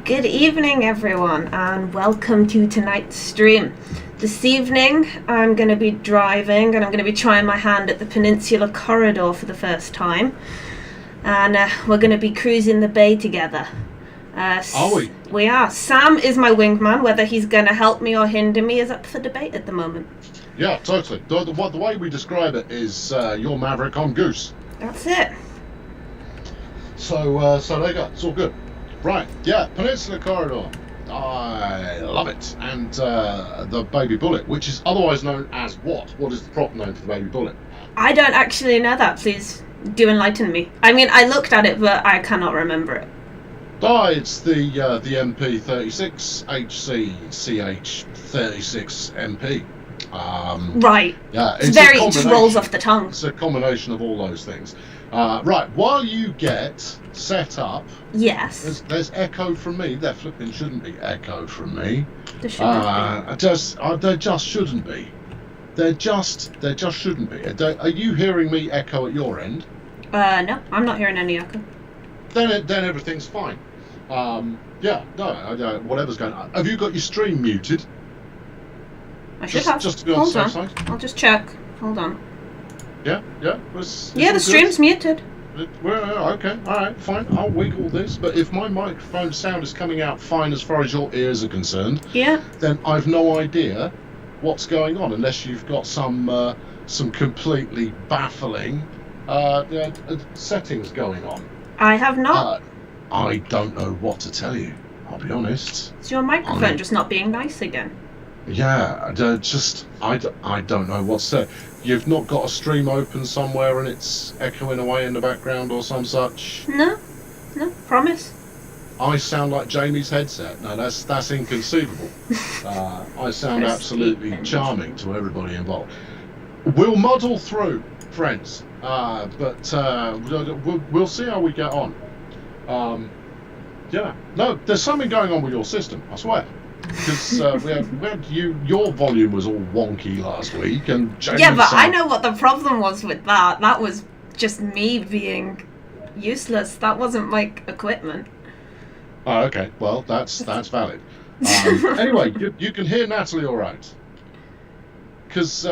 Good evening, everyone, and welcome to tonight's stream. This evening, I'm going to be driving, and I'm going to be trying my hand at the Peninsula Corridor for the first time. And we're going to be cruising the bay together. Are we? We are. Sam is my wingman. Whether he's going to help me or hinder me is up for debate at the moment. Yeah, totally. The way we describe it is you're Maverick, I'm Goose. That's it. So there you go. It's all good. Right, yeah, Peninsula Corridor. I love it. And the Baby Bullet, which is otherwise known as what? What is the proper name for the Baby Bullet? I don't actually know that. Please do enlighten me. I mean, I looked at it, but I cannot remember it. It's the MP36 HCCH36 MP. Right. Yeah, it just rolls off the tongue. It's a combination of all those things. Right, while you get set up, yes, there's echo from me. There flipping shouldn't be echo from me. There shouldn't be. There just shouldn't be. There just shouldn't be. Are you hearing me echo at your end? No, I'm not hearing any echo. Then everything's fine. Whatever's going on. Have you got your stream muted? I should have. Just to be on the safe side. I'll just check. Hold on. Yeah. The stream's muted. Well, okay, all right, fine. I'll wiggle this, but if my microphone sound is coming out fine as far as your ears are concerned, then I've no idea what's going on unless you've got some completely baffling settings going on. I have not. I don't know what to tell you. I'll be honest. Is your microphone just not being nice again? Yeah, I don't know what's there. You've not got a stream open somewhere and it's echoing away in the background or some such? No, promise. I sound like Jamie's headset. No, that's inconceivable. I sound absolutely charming to everybody involved. We'll muddle through, friends, but we'll see how we get on. No, there's something going on with your system, I swear. Because your volume was all wonky last week, and Jamie's I know what the problem was with that. That was just me being useless. That wasn't my equipment. Oh, okay. Well, that's valid. Anyway, you can hear Natalie all right, because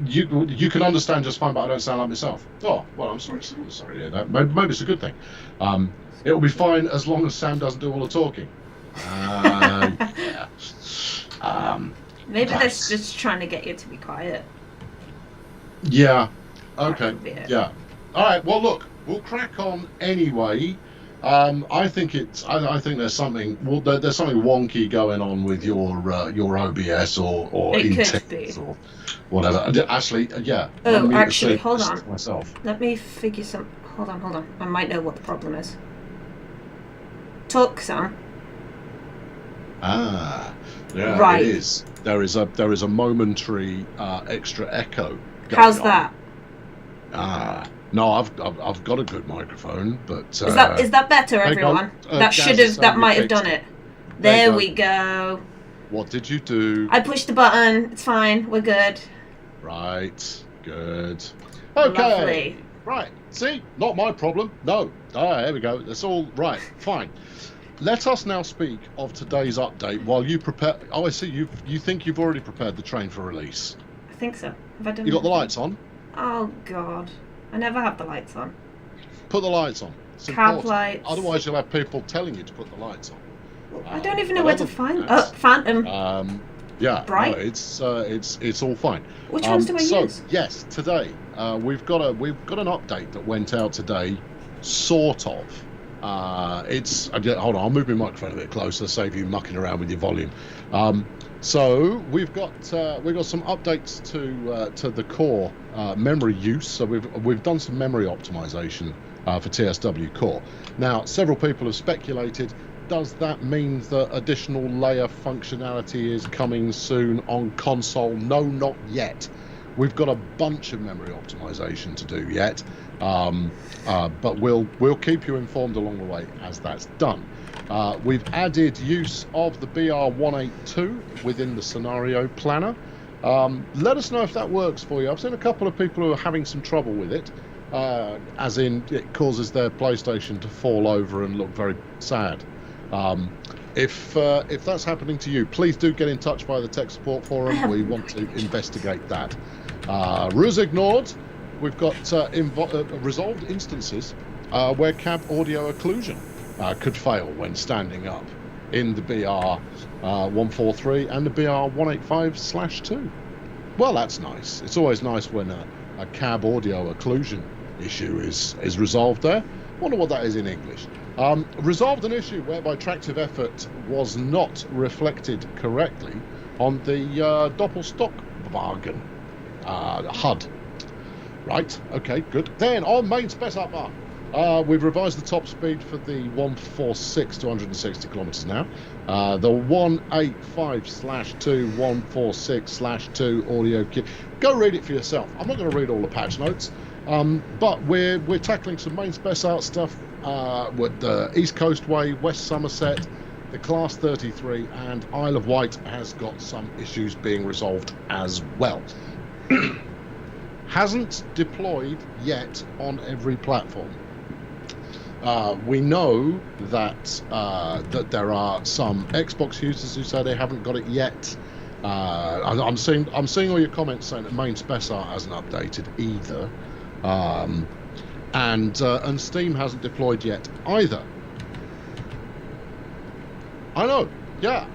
you can understand just fine, but I don't sound like myself. Oh, well, I'm sorry to hear that. Maybe it's a good thing. It'll be fine as long as Sam doesn't do all the talking. Maybe they're just trying to get you to be quiet. Yeah. Okay. Yeah. All right. Well, look, we'll crack on anyway. I think there's something. Well, there's something wonky going on with your OBS or Intent or whatever. Actually, yeah. Oh, actually, hold on. Myself. Let me figure some. Hold on. I might know what the problem is. Talk, Sam. Yeah, right. It is. There is a momentary extra echo. How's that? No, I've got a good microphone, but is that better, everyone? That might have done it. There we go. What did you do? I pushed the button. It's fine. We're good. Right. Good. Okay. Lovely. Right. See, not my problem. No. There we go. That's all right. Fine. Let us now speak of today's update while you prepare. Oh, I see. You think you've already prepared the train for release? I think so. Have I done? You got the lights on? Oh God, I never have the lights on. Put the lights on. It's Cab important. lights. Otherwise, you'll have people telling you to put the lights on. I don't even know where to find them. Oh, Phantom. Yeah. Bright. No, it's all fine. Which ones do I use? Yes, today we've got an update that went out today, sort of. Hold on, I'll move my microphone a bit closer, save you mucking around with your volume. So we've got some updates to the core memory use. So we've done some memory optimization for TSW core. Now, several people have speculated, does that mean that additional layer functionality is coming soon on console? No, not yet. We've got a bunch of memory optimization to do yet, but we'll keep you informed along the way as that's done. We've added use of the BR182 within the scenario planner. Let us know if that works for you. I've seen a couple of people who are having some trouble with it. as in it causes their PlayStation to fall over and look very sad. If that's happening to you, please do get in touch via the tech support forum. We want to investigate that. Ruse ignored. We've got resolved instances where cab audio occlusion could fail when standing up in the BR 143 and the BR 185/2. Well, that's nice. It's always nice when a cab audio occlusion issue is resolved there. Wonder what that is in English. Resolved an issue whereby tractive effort was not reflected correctly on the Doppelstockwagen HUD. Right, okay, good. Then on main spec up bar, we've revised the top speed for the 146 to 160 kilometers now. The 185/2, 146/2 audio kit. Go read it for yourself. I'm not going to read all the patch notes, but we're tackling some main spec art stuff with the East Coast Way, West Somerset, the Class 33, and Isle of Wight has got some issues being resolved as well. Hasn't deployed yet on every platform. We know that that there are some Xbox users who say they haven't got it yet. I'm seeing all your comments saying that main spec art hasn't updated either, and Steam hasn't deployed yet either. I know, yeah.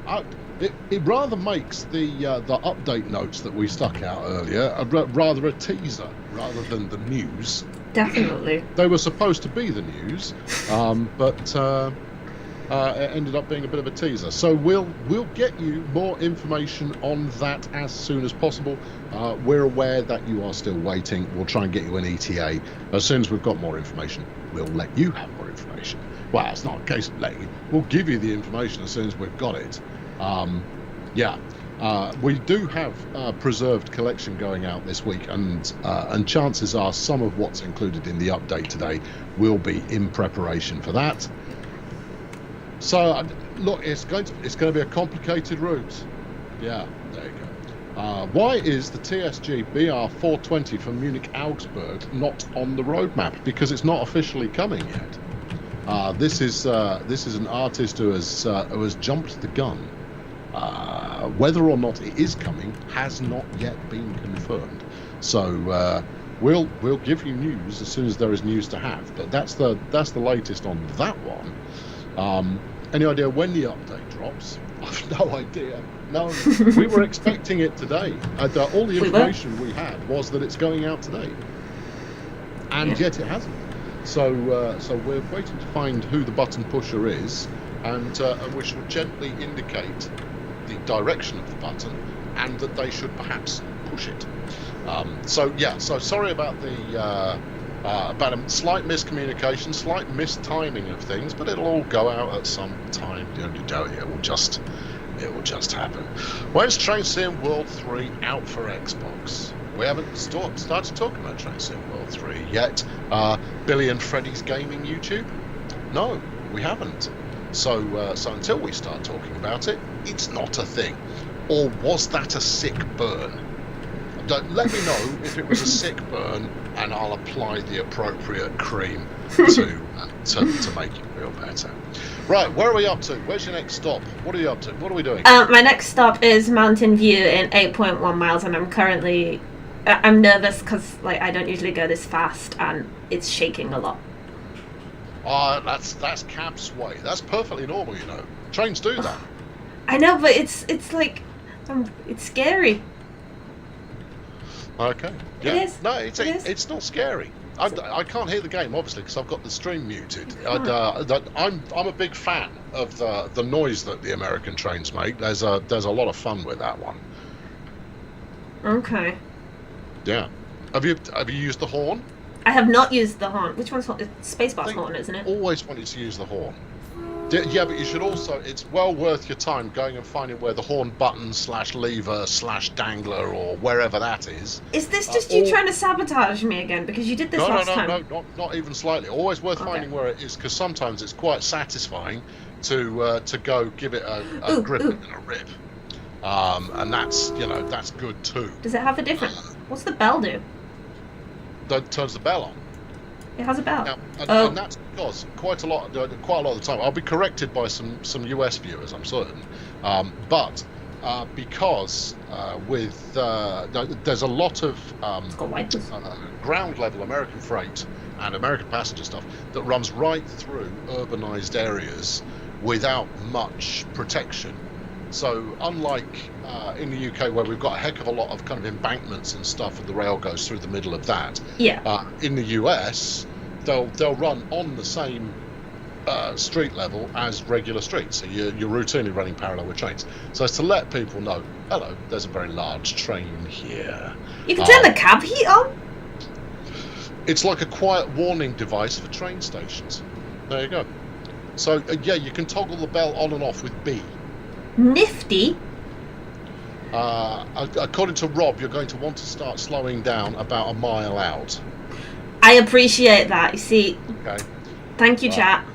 It rather makes the update notes that we stuck out earlier rather a teaser rather than the news. Definitely. They were supposed to be the news, but it ended up being a bit of a teaser. So we'll get you more information on that as soon as possible. We're aware that you are still waiting. We'll try and get you an ETA. As soon as we've got more information, we'll let you have more information. Well, it's not a case of letting you. We'll give you the information as soon as we've got it. We do have preserved collection going out this week, and chances are some of what's included in the update today will be in preparation for that. So look, it's going to be a complicated route. Yeah, there you go. Why is the TSG BR 420 from Munich Augsburg not on the roadmap? Because it's not officially coming yet. This is an artist who has jumped the gun. Whether or not it is coming has not yet been confirmed. So we'll give you news as soon as there is news to have. But that's the latest on that one. Any idea when the update drops? I've no idea. No, we were expecting it today. All the information we had was that it's going out today, and yet it hasn't. So we're waiting to find who the button pusher is, and we should gently indicate the direction of the button and that they should perhaps push it. So sorry about about a slight miscommunication, slight mistiming of things, but it'll all go out at some time. It will just happen. When's Train Sim World 3 out for Xbox? We haven't started talking about Train Sim World 3 yet. Billy and Freddy's Gaming YouTube? No, we haven't. So until we start talking about it, it's not a thing. Or was that a sick burn? Let me know if it was a sick burn, and I'll apply the appropriate cream to make it feel better. Right, where are we up to? Where's your next stop? What are you up to? What are we doing? My next stop is Mountain View in 8.1 miles, and I'm nervous because I don't usually go this fast, and it's shaking a lot. That's cab sway. That's perfectly normal, you know. Trains do that. I know, but it's scary. Okay. Yeah. It is. No, it's not scary. I can't hear the game obviously because I've got the stream muted. I'm a big fan of the noise that the American trains make. There's a lot of fun with that one. Okay. Yeah. Have you used the horn? I have not used the horn. Which one's horn? It's Spacebar's horn, isn't it? Always wanted to use the horn. Yeah, but you should also. It's well worth your time going and finding where the horn button /lever /dangler or wherever that is. Is this just you trying to sabotage me again? Because you did this last time. No, not even slightly. Always worth finding where it is, because sometimes it's quite satisfying to go give it a grip and a rip. And that's that's good too. Does it have a different? What's the bell do? That turns the bell on. It has a bell. Now, Oh, and that's because quite a lot of the time, I'll be corrected by some US viewers, I'm certain, but because there's a lot of it's got wipers. ground level American freight and American passenger stuff that runs right through urbanized areas without much protection. So unlike in the UK, where we've got a heck of a lot of kind of embankments and stuff, and the rail goes through the middle of that, in the US, they'll run on the same street level as regular streets. So you're routinely running parallel with trains. So it's to let people know, hello, there's a very large train here. You can turn the cab heat on. It's like a quiet warning device for train stations. There you go. So yeah, you can toggle the bell on and off with B. Nifty. According to Rob, you're going to want to start slowing down about a mile out. I appreciate that. You see. Okay. Thank you, chat.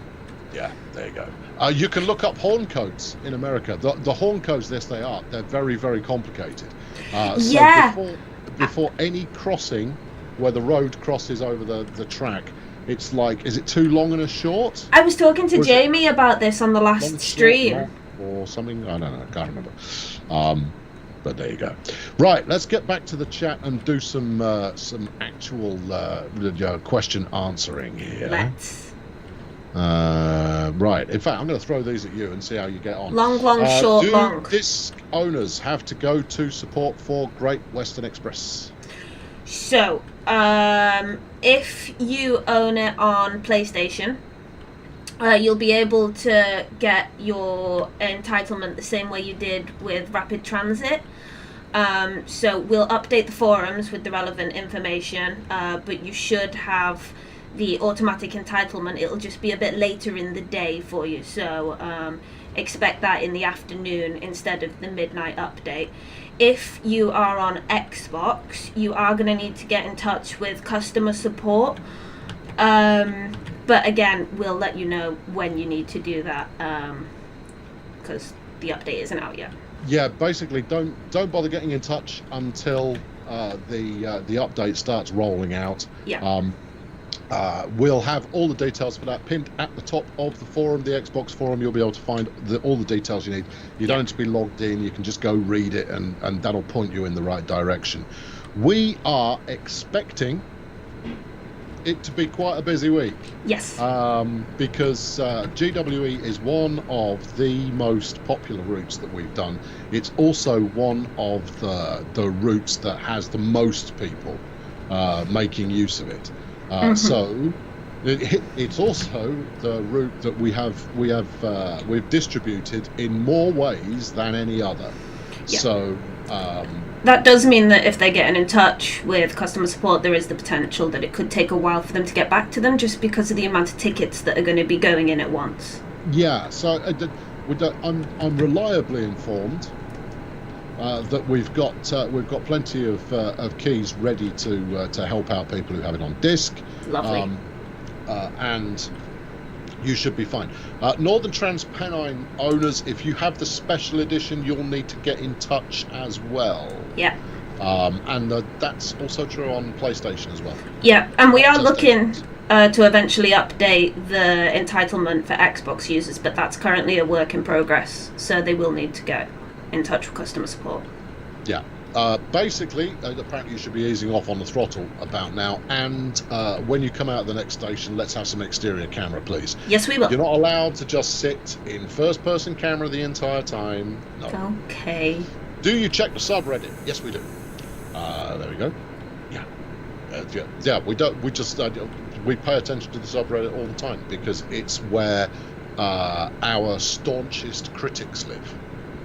Yeah, there you go. You can look up horn codes in America. The horn codes, yes, they are. They're very, very complicated. So before any crossing, where the road crosses over the track, it's like, is it too long and a short? I was talking to Jamie about this on the last stream. Short, or something? I don't know. I can't remember. But there you go. Right, let's get back to the chat and do some actual question answering here. Let's. Right. In fact, I'm going to throw these at you and see how you get on. Long, short, long. Do disc owners have to go to support for Great Western Express? So, if you own it on PlayStation, you'll be able to get your entitlement the same way you did with Rapid Transit. So we'll update the forums with the relevant information, but you should have the automatic entitlement. It'll just be a bit later in the day for you, so expect that in the afternoon instead of the midnight update. If you are on Xbox, you are going to need to get in touch with customer support. But again, we'll let you know when you need to do that, because the update isn't out yet. Yeah, basically, don't bother getting in touch until the update starts rolling out. Yeah. We'll have all the details for that pinned at the top of the forum, the Xbox forum. You'll be able to find all the details you need. You don't need to be logged in. You can just go read it, and that'll point you in the right direction. We are expecting it to be quite a busy week. Yes. Because GWE is one of the most popular routes that we've done. It's also one of the routes that has the most people making use of it. So it's also the route that we've distributed in more ways than any other. Yeah. So that does mean that if they're getting in touch with customer support, there is the potential that it could take a while for them to get back to them, just because of the amount of tickets that are going to be going in at once. Yeah. So I'm reliably informed that we've got plenty of keys ready to help out people who have it on disc. Lovely. And you should be fine. Northern Transpennine owners, if you have the special edition, you'll need to get in touch as well. Yeah. And that's also true on PlayStation as well. Yeah, and we are looking to eventually update the entitlement for Xbox users, but that's currently a work in progress, so they will need to get in touch with customer support. Yeah. Basically, apparently you should be easing off on the throttle about now, and when you come out of the next station, let's have some exterior camera, please. Yes, we will. You're not allowed to just sit in first-person camera the entire time. No. Okay. Do you check the subreddit? Yes, we do. There we go. Yeah. Yeah. We don't. We just we pay attention to the subreddit all the time because it's where our staunchest critics live.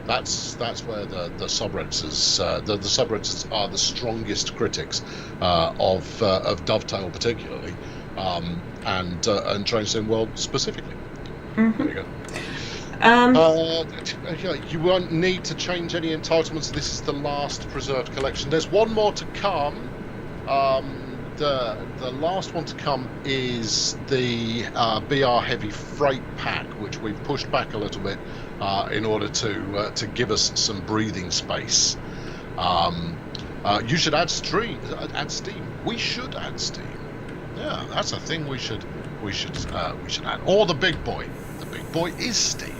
That's where the subredditors the subredditors are the strongest critics of Dovetail particularly, and Train Sim World specifically. Mm-hmm. There you go. You won't need to change any entitlements. This is the last preserved collection. There's one more to come. The last one to come is the BR Heavy Freight Pack, which we've pushed back a little bit in order to give us some breathing space. You should add Steam. We should add Steam. Yeah, that's a thing we should add. Or the big boy. The big boy is Steam.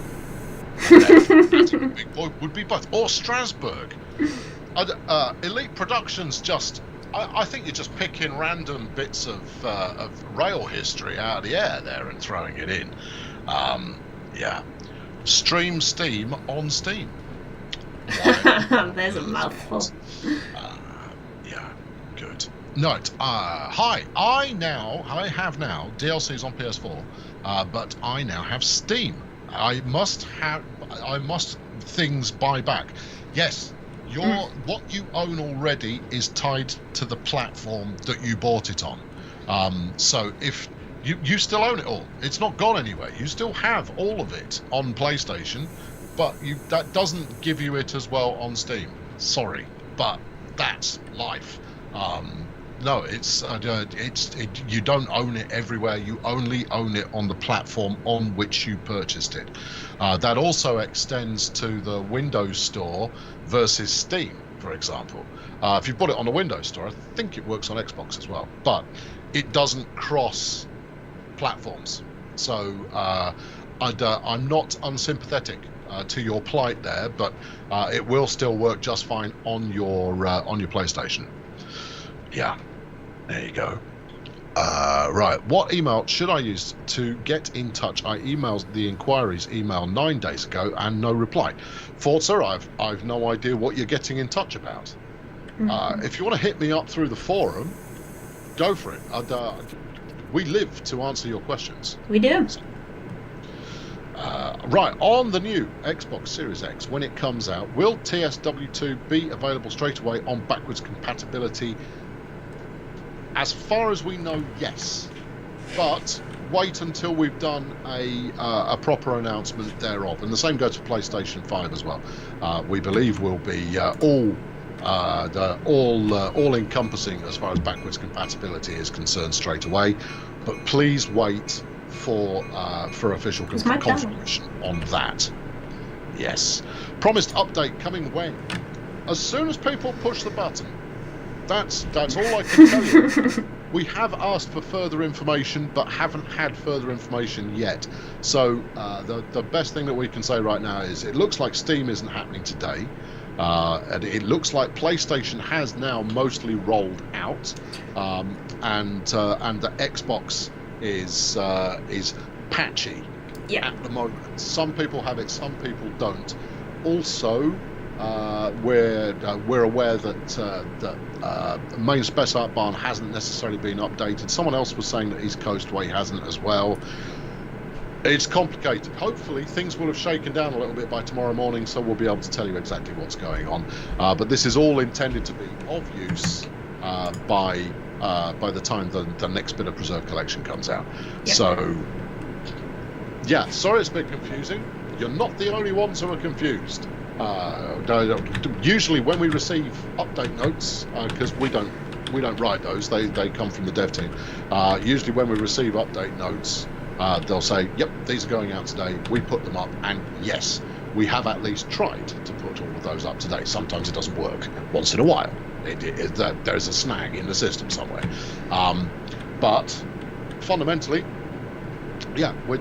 The big boy would be both. Or Strasbourg. Elite Productions just. I think you're just picking random bits of rail history out of the air there and throwing it in. Yeah. Stream Steam on Steam. There's a mouthful. Yeah, good. Note, hi. I have now DLCs on PS4, but I now have Steam. I must things buy back. Yes, what you own already is tied to the platform that you bought it on. So if you still own it all, it's not gone anywhere. You still have all of it on PlayStation, but that doesn't give you it as well on Steam. Sorry, but that's life. No, you don't own it everywhere. You only own it on the platform on which you purchased it. That also extends to the Windows Store versus Steam, for example. If you bought it on the Windows Store, I think it works on Xbox as well, but it doesn't cross platforms. So I'm not unsympathetic to your plight there, but it will still work just fine on your PlayStation. Yeah, there you go. Right, what email should I use to get in touch? I emailed the inquiries email 9 days ago and no reply. Forza, I've no idea what you're getting in touch about. If you want to hit me up through the forum, go for it. We live to answer your questions. We do. Right, on the new Xbox Series X, when it comes out, will TSW2 be available straight away on backwards compatibility? As far as we know, yes. But wait until we've done a proper announcement thereof. And the same goes for PlayStation 5 as well. We believe will be all-encompassing as far as backwards compatibility is concerned straight away. But please wait for official confirmation on that. Yes. Promised update coming when? As soon as people push the button. That's all I can tell you. We have asked for further information, but haven't had further information yet. So the best thing that we can say right now is it looks like Steam isn't happening today. And it looks like PlayStation has now mostly rolled out, and the Xbox is patchy at the moment. Some people have it, some people don't. Also, we're aware that main spec art barn hasn't necessarily been updated. Someone else was saying that East Coast Way hasn't as well. It's complicated. Hopefully things will have shaken down a little bit by tomorrow morning, so we'll be able to tell you exactly what's going on. But this is all intended to be of use by the time the next bit of Preserve Collection comes out. Yep. So, yeah, sorry it's a bit confusing. You're not the only ones who are confused. Usually when we receive update notes, because we don't write those, they come from the dev team. Usually when we receive update notes, they'll say, yep, these are going out today, we put them up, and yes, we have at least tried to put all of those up today. Sometimes it doesn't work. Once in a while there's a snag in the system somewhere, but fundamentally, yeah, we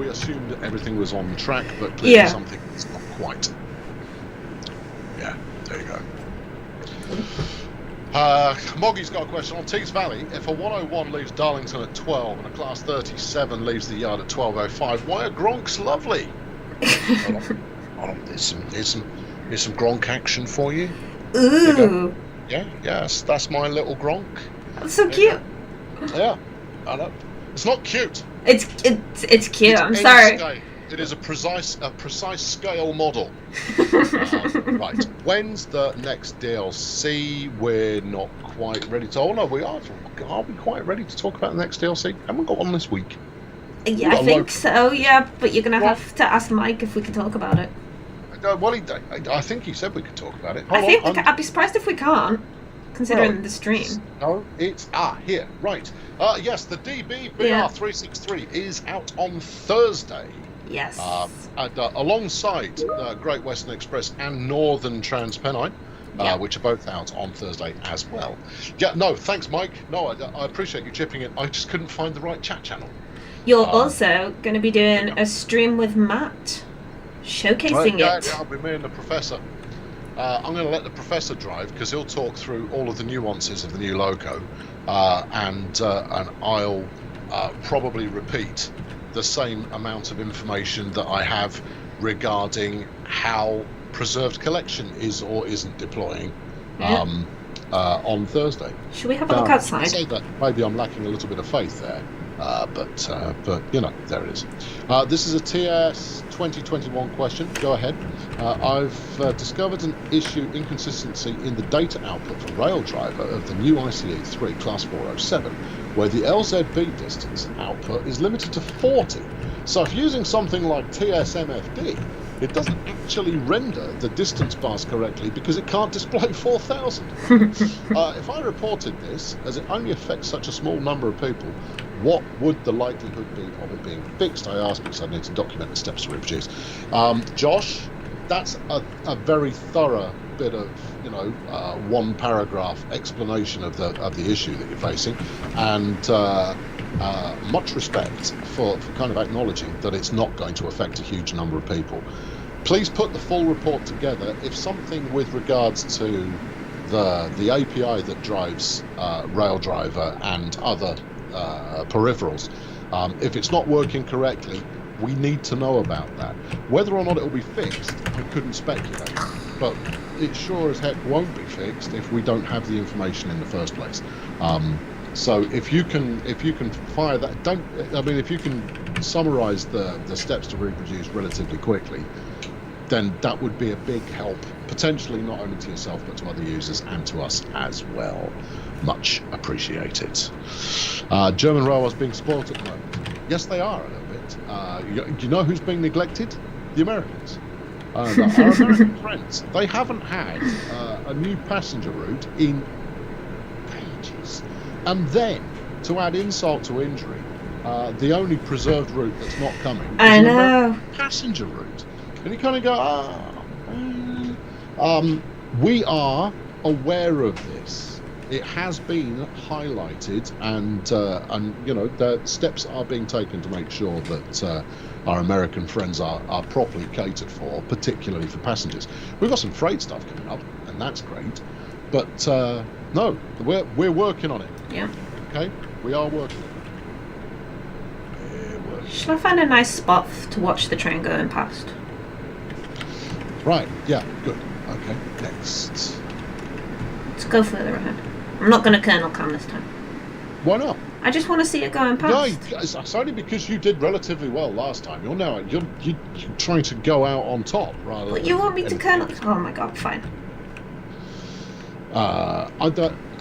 assumed that everything was on track, but clearly something is not quite. Yeah, there you go. Moggy's got a question on Tees Valley. If a 101 leaves Darlington at 12 and a Class 37 leaves the yard at 12:05, why are Gronks lovely? There's some Gronk action for you. Ooh. Yes, that's my little Gronk. That's so cute. Yeah, I know. It's not cute. It's cute. I'm sorry. Scale. It is a precise scale model. Right. When's the next DLC? We're not quite ready to. Oh no, we are. Are we quite ready to talk about the next DLC? Haven't we got one this week? Yeah, I think so. Yeah, but you're gonna have to ask Mike if we can talk about it. Well, I think he said we could talk about it. I'd be surprised if we can't, considering the stream. No, it's here. Right. Yes, the DB-BR 363 is out on Thursday. Yes. Alongside Great Western Express and Northern Transpennine. Yeah. which are both out on Thursday as well. Yeah, no, thanks, Mike. No, I appreciate you chipping in. I just couldn't find the right chat channel. You're also going to be doing a stream with Matt, showcasing Yeah, it. I'll be me and the professor. I'm going to let the professor drive because he'll talk through all of the nuances of the new logo, and I'll probably repeat the same amount of information that I have regarding how Preserved Collection is or isn't deploying on Thursday. Should we have a look outside? I'd say that maybe I'm lacking a little bit of faith there, but you know, there it is. This is a TS 2021 question. Go ahead. I've discovered an issue inconsistency in the data output for rail driver of the new ICE 3 Class 407, where the LZB distance output is limited to 40. So if using something like TSMFD, it doesn't actually render the distance bars correctly because it can't display 4,000. If I reported this, as it only affects such a small number of people, what would the likelihood be of it being fixed? I ask because I need to document the steps to reproduce. Josh, that's a very thorough bit of, you know, one paragraph explanation of the issue that you're facing, and much respect for kind of acknowledging that it's not going to affect a huge number of people. Please put the full report together. If something with regards to the API that drives Raildriver and other peripherals, if it's not working correctly, we need to know about that. Whether or not it will be fixed, I couldn't speculate, but it sure as heck won't be fixed if we don't have the information in the first place. So if you can fire that, if you can summarize the steps to reproduce relatively quickly, then that would be a big help, potentially not only to yourself but to other users and to us as well. Much appreciated. German railways being spoilt at the moment. Yes, they are a little bit. You know who's being neglected? The Americans. Our American friends. They haven't had a new passenger route in ages. And then, to add insult to injury, the only preserved route that's not coming is I an know. American passenger route. And you kind of go, we are aware of this. It has been highlighted, and you know, the steps are being taken to make sure that our American friends are properly catered for, particularly for passengers. We've got some freight stuff coming up, and that's great. But no, we're working on it. Yeah. Okay, we are working on it. Should I find a nice spot to watch the train going past? Right, yeah, good. Okay, next. Let's go further ahead. I'm not going to Colonel Cam this time. Why not? I just want to see it going past. No, it's only because you did relatively well last time. You're trying to go out on top rather. But you want me to Colonel? Oh my God, fine.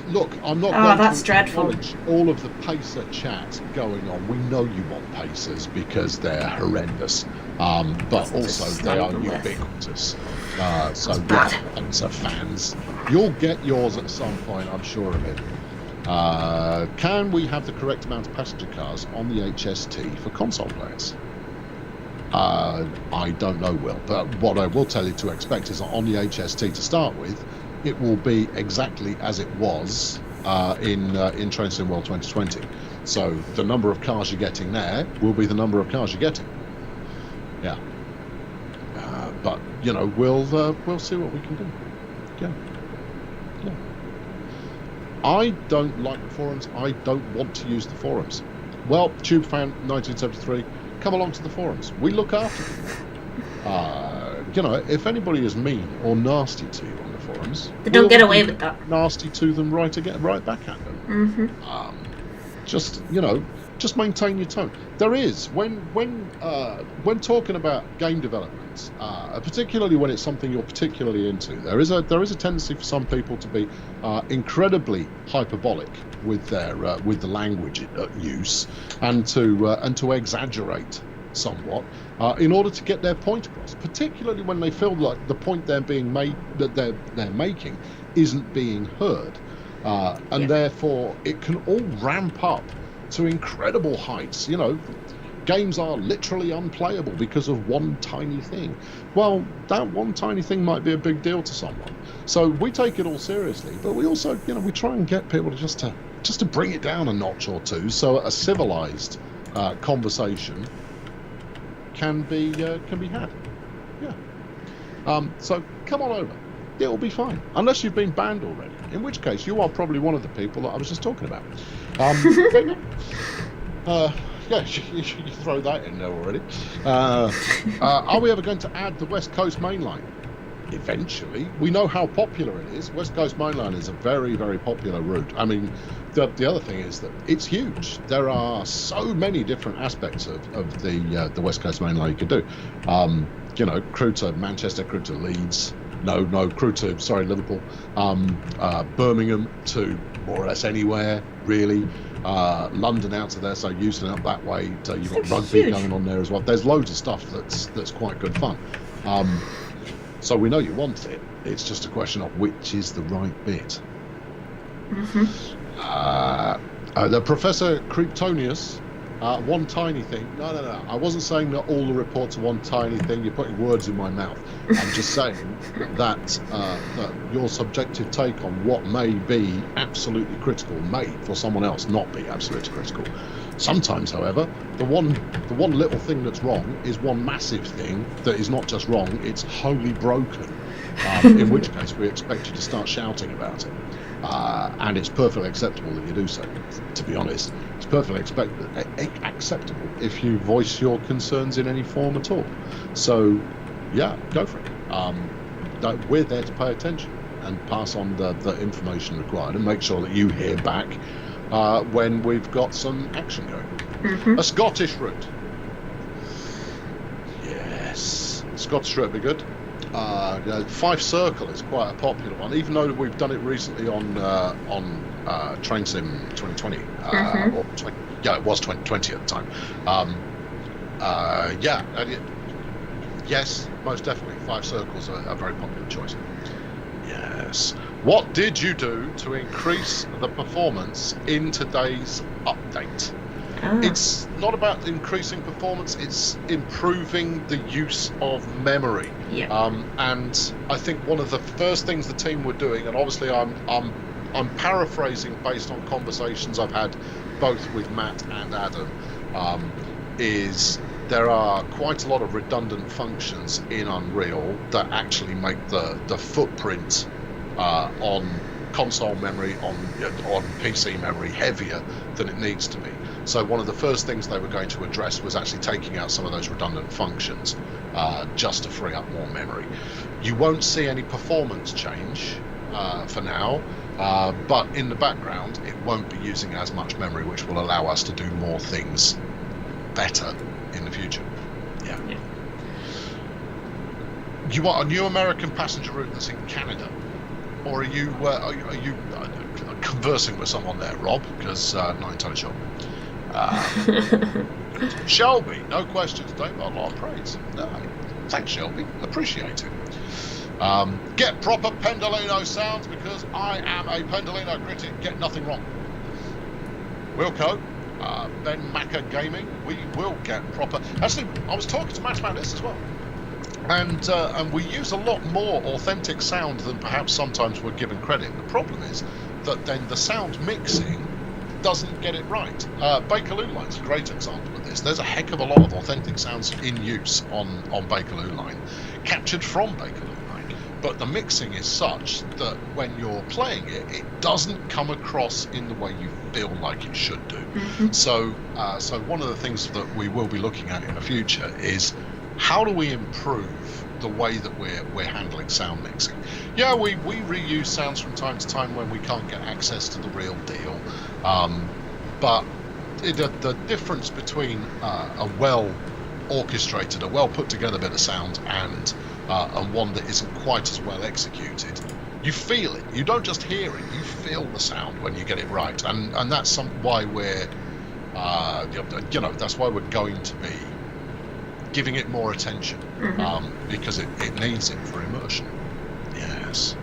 Look, I'm not. Oh, that's dreadful. All of the pacer chat going on. We know you want pacers because they're horrendous, but also they are ubiquitous. So yeah, pacer fans, you'll get yours at some point. I'm sure of it. Can we have the correct amount of passenger cars on the HST for console players? I don't know, Will, but what I will tell you to expect is that on the HST to start with, it will be exactly as it was in Train Sim World 2020. So the number of cars you're getting there will be the number of cars you're getting. Yeah. But you know, we'll see what we can do. Yeah. Yeah. I don't like the forums. I don't want to use the forums. Well, Tube Fan 1973, come along to the forums. We look after you. You know, if anybody is mean or nasty to you on the forums, They don't get away with that. Nasty to them, right back at them. Just, you know, just maintain your tone. There is when talking about game development, particularly when it's something you're particularly into, there is a tendency for some people to be incredibly hyperbolic with their with the language use, and to exaggerate somewhat in order to get their point across, particularly when they feel like the point they're making isn't being heard, and therefore it can all ramp up to incredible heights. You know, games are literally unplayable because of one tiny thing. Well, that one tiny thing might be a big deal to someone. So we take it all seriously, but we also, we try and get people to just to bring it down a notch or two, so a civilized conversation can be had. Yeah. So come on over. It'll be fine, unless you've been banned already, in which case you are probably one of the people that I was just talking about. Yeah, you throw that in there already. Are we ever going to add the West Coast Main Line? Eventually. We know how popular it is. West Coast Main Line is a very, very popular route. I mean, the other thing is that it's huge. There are so many different aspects of the West Coast Main Line you could do. Crew to Manchester, crew to Leeds. Crew to, Liverpool. Birmingham to more or less anywhere, really. London out to there, so Euston up that way. So you've got rugby going on there as well. There's loads of stuff that's quite good fun. So we know you want it. It's just a question of which is the right bit. The Professor Kryptonius, one tiny thing. No. I wasn't saying that all the reports are one tiny thing. You're putting words in my mouth. I'm just saying that your subjective take on what may be absolutely critical may, for someone else, not be absolutely critical. Sometimes, however, the one little thing that's wrong is one massive thing that is not just wrong, it's wholly broken. In which case, we expect you to start shouting about it. And it's perfectly acceptable that you do so. To be honest, it's perfectly acceptable if you voice your concerns in any form at all. So, yeah, go for it. We're there to pay attention and pass on the information required and make sure that you hear back when we've got some action going. A Scottish route. Yes, Scottish route would be good. Five Circle is quite a popular one, even though we've done it recently on Train Sim 2020. It was 2020 at the time. Yes, most definitely. Five Circles are a very popular choice. Yes. What did you do to increase the performance in today's update? It's not about increasing performance, it's improving the use of memory. And I think one of the first things the team were doing, and obviously I'm paraphrasing based on conversations I've had both with Matt and Adam, is there are quite a lot of redundant functions in Unreal that actually make the footprint on console memory, on PC memory, heavier than it needs to be. So one of the first things they were going to address was actually taking out some of those redundant functions just to free up more memory. You won't see any performance change for now, but in the background it won't be using as much memory, which will allow us to do more things better in the future. Yeah. You want a new American passenger route that's in Canada? Or are you conversing with someone there, Rob? Because not entirely sure. Shelby, no questions. Don't got a lot of praise. No, thanks, Shelby. Appreciate it. Get proper Pendolino sounds because I am a Pendolino critic. Get nothing wrong. Wilco, Ben Macker Gaming. We will get proper. Actually, I was talking to Matt about this as well. And we use a lot more authentic sound than perhaps sometimes we're given credit. The problem is that then the sound mixing doesn't get it right. Bakerloo Line's a great example of this. There's a heck of a lot of authentic sounds in use on Bakerloo Line, captured from Bakerloo Line. But the mixing is such that when you're playing it, it doesn't come across in the way you feel like it should do. So one of the things that we will be looking at in the future is how do we improve the way that we're handling sound mixing? Yeah, we reuse sounds from time to time when we can't get access to the real deal. But the difference between a well orchestrated, a well put together bit of sound and one that isn't quite as well executed, you feel it. You don't just hear it, you feel the sound when you get it right. And that's why we're that's why we're going to be giving it more attention, because it needs it for immersion. Yes.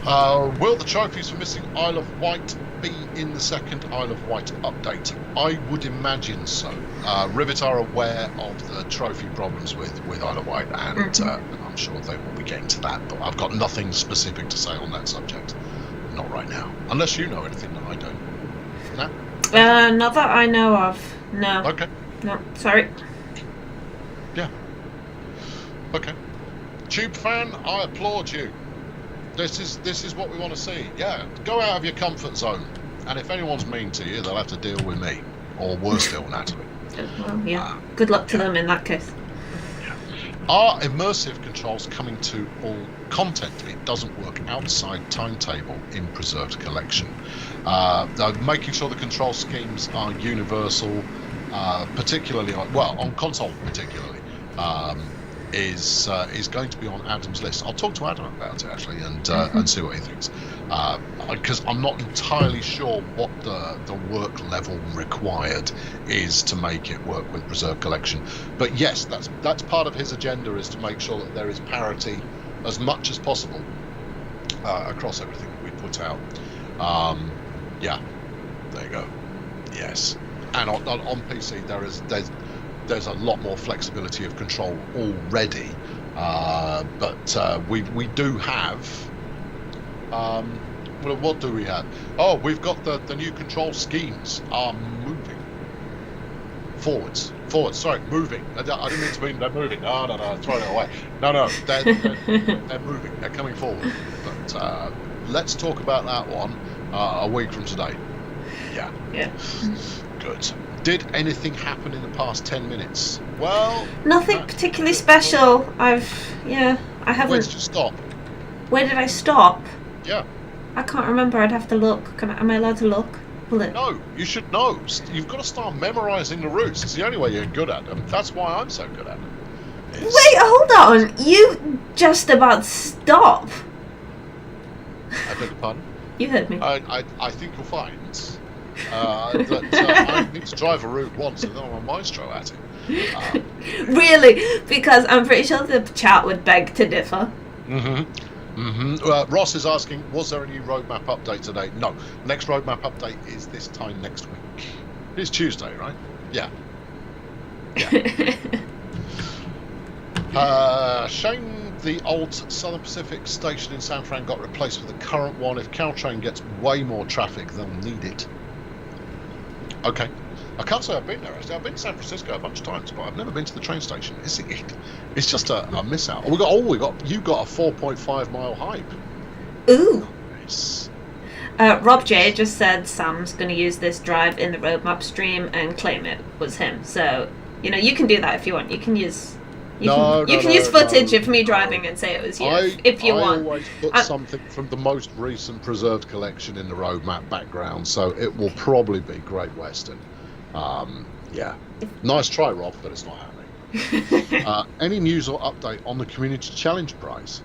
Will the trophies for missing Isle of Wight be in the second Isle of Wight update? I would imagine so. Rivet are aware of the trophy problems with Isle of Wight, and I'm sure they will be getting to that, but I've got nothing specific to say on that subject. Not right now. Unless you know anything that I don't. No? Not that I know of. No. Okay. No, sorry. Yeah. Okay. Tube fan, I applaud you. This is what we want to see. Yeah, go out of your comfort zone. And if anyone's mean to you, they'll have to deal with me. Or worse still, Natalie. Well, yeah. Good luck to them in that case. Yeah. Are immersive controls coming to all content? It doesn't work outside timetable in Preserved Collection. Making sure the control schemes are universal, particularly on console particularly. Is going to be on Adam's list. I'll talk to Adam about it actually and see what he thinks, because I'm not entirely sure what the work level required is to make it work with Preserved Collection. But yes, that's part of his agenda, is to make sure that there is parity as much as possible across everything that we put out. Yeah, there you go. Yes, and on PC there's a lot more flexibility of control already, but we do have. Well, what do we have? Oh, we've got the new control schemes are moving forwards. Sorry, moving. I didn't mean to mean they're moving. No, throw it away. No, they're moving. They're coming forward. But let's talk about that one a week from today. Yeah. Good. Did anything happen in the past 10 minutes? Well, nothing particularly special. I haven't. Where did you stop? Where did I stop? Yeah. I can't remember. I'd have to look. Am I allowed to look? No, you should know. You've got to start memorising the routes. It's the only way you're good at them. That's why I'm so good at them. Wait, hold on. You just about stop. I beg your pardon? You heard me. I think you'll find that I need to drive a route once and then I'm a maestro at it. Really? Because I'm pretty sure the chat would beg to differ. Ross is asking, was there a new roadmap update today? No. Next roadmap update is this time next week. It's Tuesday, right? Yeah. Shame the old Southern Pacific station in San Fran got replaced with the current one. If Caltrain gets way more traffic, they'll need it. Okay. I can't say I've been there, actually. I've been to San Francisco a bunch of times, but I've never been to the train station. It's just a miss out. You got a 4.5 mile hype. Ooh. Nice. Rob J just said Sam's going to use this drive in the roadmap stream and claim it was him. So, you can do that if you want. You can use footage of me driving and say it was you if you want. I always put something from the most recent Preserved Collection in the roadmap background, so it will probably be Great Western. Yeah. Nice try, Rob, but it's not happening. Any news or update on the Community Challenge prize?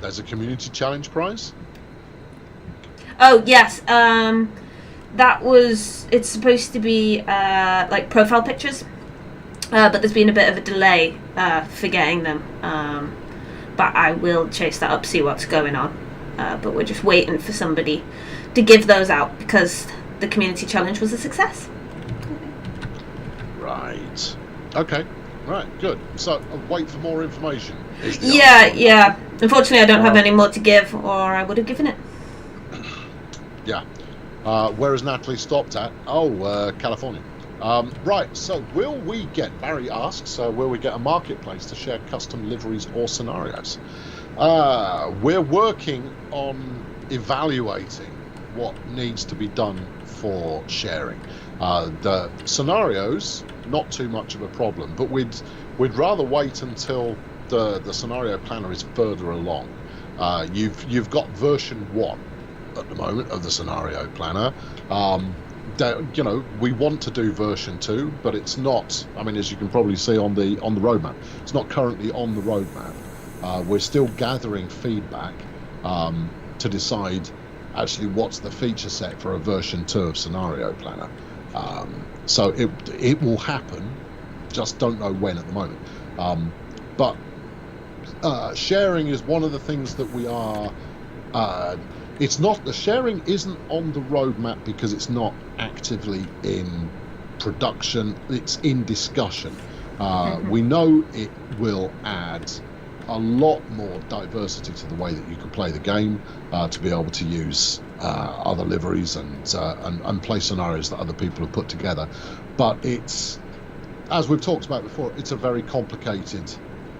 There's a Community Challenge prize? Oh, yes. It's supposed to be like profile pictures. But there's been a bit of a delay for getting them. But I will chase that up, see what's going on. But we're just waiting for somebody to give those out because the community challenge was a success. Right. Okay. Right. Good. So wait for more information. Yeah. Unfortunately, I don't have any more to give, or I would have given it. Yeah. Where has Natalie stopped at? Oh, California. Right, so Barry asks, will we get a marketplace to share custom liveries or scenarios? We're working on evaluating what needs to be done for sharing. The scenarios, not too much of a problem, but we'd rather wait until the scenario planner is further along. You've got version 1 at the moment of the scenario planner. We want to do version 2, but it's not. I mean, as you can probably see on the roadmap, it's not currently on the roadmap. We're still gathering feedback to decide actually what's the feature set for a version 2 of Scenario Planner. So it will happen. Just don't know when at the moment. But sharing is one of the things that we are It's not, the sharing isn't on the roadmap because it's not actively in production. It's in discussion. We know it will add a lot more diversity to the way that you can play the game, to be able to use other liveries and play scenarios that other people have put together. But it's, as we've talked about before, it's a very complicated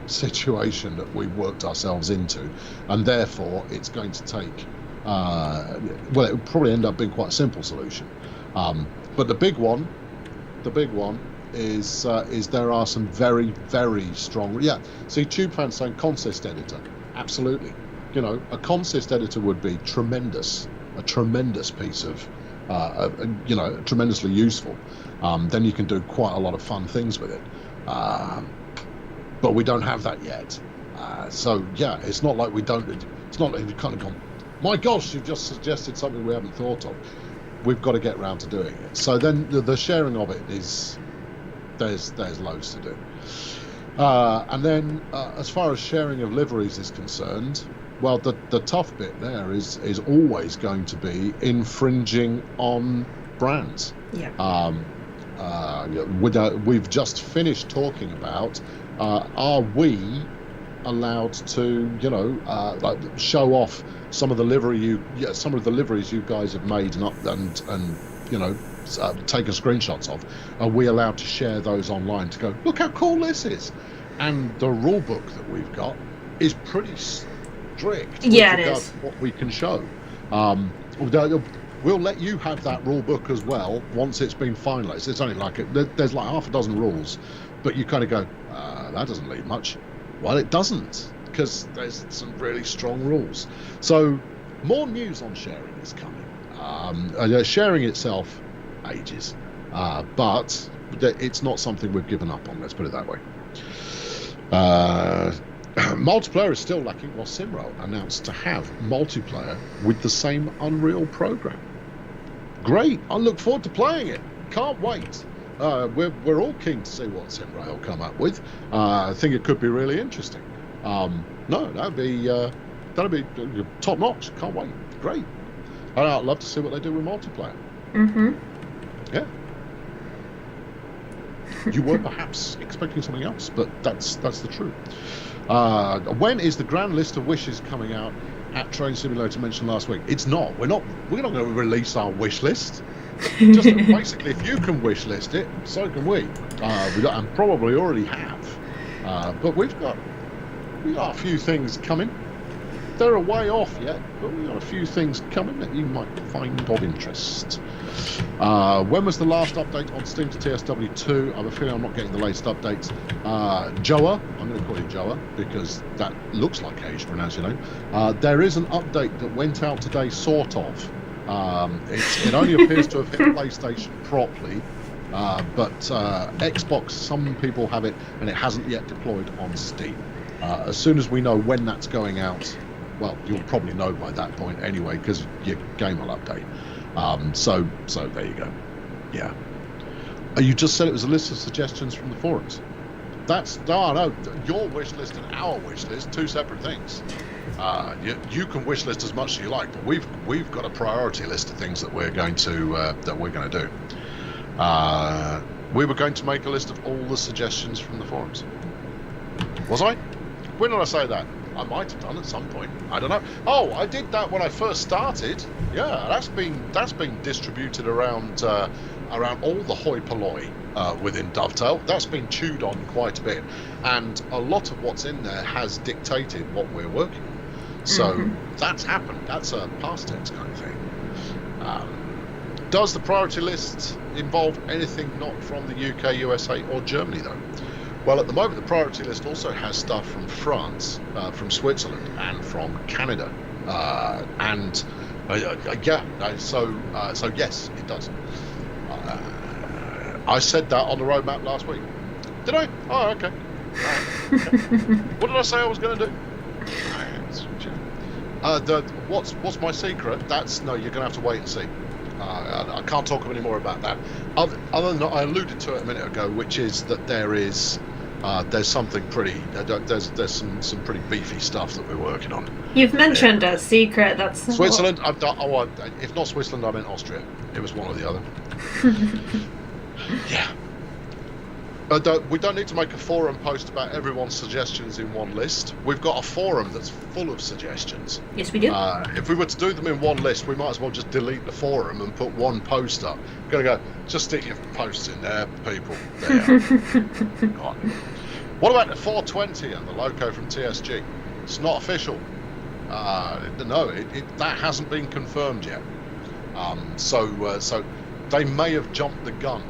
situation that we've worked ourselves into, and therefore it's going to take it will probably end up being quite a simple solution. But the big one is there are some very, very strong. See, Tube fans saying consist editor, absolutely. A consist editor would be tremendous, a tremendous piece of tremendously useful. Then you can do quite a lot of fun things with it. But we don't have that yet. So yeah, it's not like we don't. It's not like we've kind of gone, my gosh, you've just suggested something we haven't thought of. We've got to get round to doing it. So then the sharing of it is, there's loads to do. And then as far as sharing of liveries is concerned, well, the tough bit there is always going to be infringing on brands. Yeah. We've just finished talking about, are we allowed to, like, show off some of the liveries you guys have made and taken screenshots of? Are we allowed to share those online to go, look how cool this is? And the rule book that we've got is pretty strict. Yeah, it is. What we can show. We'll let you have that rule book as well once it's been finalised. It's only like there's like half a dozen rules, but you kind of go, that doesn't leave much. Well, it doesn't, because there's some really strong rules. So more news on sharing is coming. Sharing itself ages, but it's not something we've given up on, let's put it that way. Multiplayer is still lacking, while Simro announced to have multiplayer with the same Unreal program. Great, I look forward to playing it. Can't wait. We're all keen to see what Simro will come up with. I think it could be really interesting. That'd be top notch. Can't wait. Great. I'd love to see what they do with multiplayer. Mm-hmm. Yeah. You were perhaps expecting something else, but that's the truth. When is the grand list of wishes coming out at Train Simulator mentioned last week? It's not. We're not going to release our wish list. Just basically, if you can wish list it, so can we. And probably already have. But we've got a few things coming. They're a way off yet, but we've got a few things coming that you might find of interest. When was the last update on Steam to TSW2? I have a feeling I'm not getting the latest updates. Joa, I'm going to call you Joa because that looks like how you should pronounce your name. There is an update that went out today, sort of. It only appears to have hit PlayStation properly, but Xbox, some people have it, and it hasn't yet deployed on Steam. As soon as we know when that's going out, well, you'll probably know by that point anyway, because your game will update. So there you go. Yeah. You just said it was a list of suggestions from the forums. No, your wish list and our wish list, two separate things. You can wish list as much as you like, but we've got a priority list of things that we're going to do. We were going to make a list of all the suggestions from the forums. Was I? When did I say that? I might have done at some point. I don't know. Oh, I did that when I first started. Yeah, that's been distributed around all the hoi polloi within Dovetail. That's been chewed on quite a bit, and a lot of what's in there has dictated what we're working on. So that's happened. That's a past tense kind of thing. Does the priority list involve anything not from the UK, USA, or Germany though? Well, at the moment, the priority list also has stuff from France, from Switzerland, and from Canada. So yes, it does. I said that on the roadmap last week. Did I? Oh, okay. What did I say I was going to do? What's my secret? No, you're going to have to wait and see. I can't talk any more about that. Other than I alluded to it a minute ago, which is that there is there's something pretty. There's some pretty beefy stuff that we're working on. You've mentioned a secret. That's Switzerland. I've done. Oh, if not Switzerland, I meant Austria. It was one or the other. Yeah. We don't need to make a forum post about everyone's suggestions in one list. We've got a forum that's full of suggestions. Yes, we do. If we were to do them in one list, we might as well just delete the forum and put one post up. Gonna go, just stick your posts in there, people. There. God. What about the 420 and the loco from TSG? It's not official. No, that hasn't been confirmed yet. So they may have jumped the gun.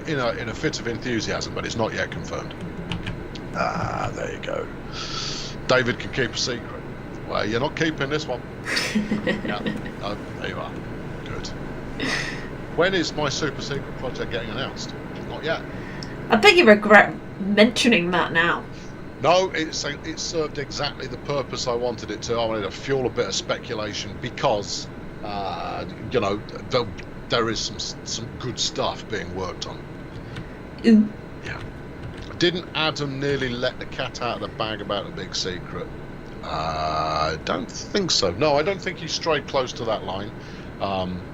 In a fit of enthusiasm, but it's not yet confirmed. There you go. David can keep a secret. Well, you're not keeping this one. Yeah, no, there you are. Good. When is my super secret project getting announced? Not yet. I bet you regret mentioning that now. No, it served exactly the purpose I wanted it to. I wanted to fuel a bit of speculation because, there is some good stuff being worked on. Ooh. Yeah. Didn't Adam nearly let the cat out of the bag about the big secret? I don't think so. No, I don't think he strayed close to that line.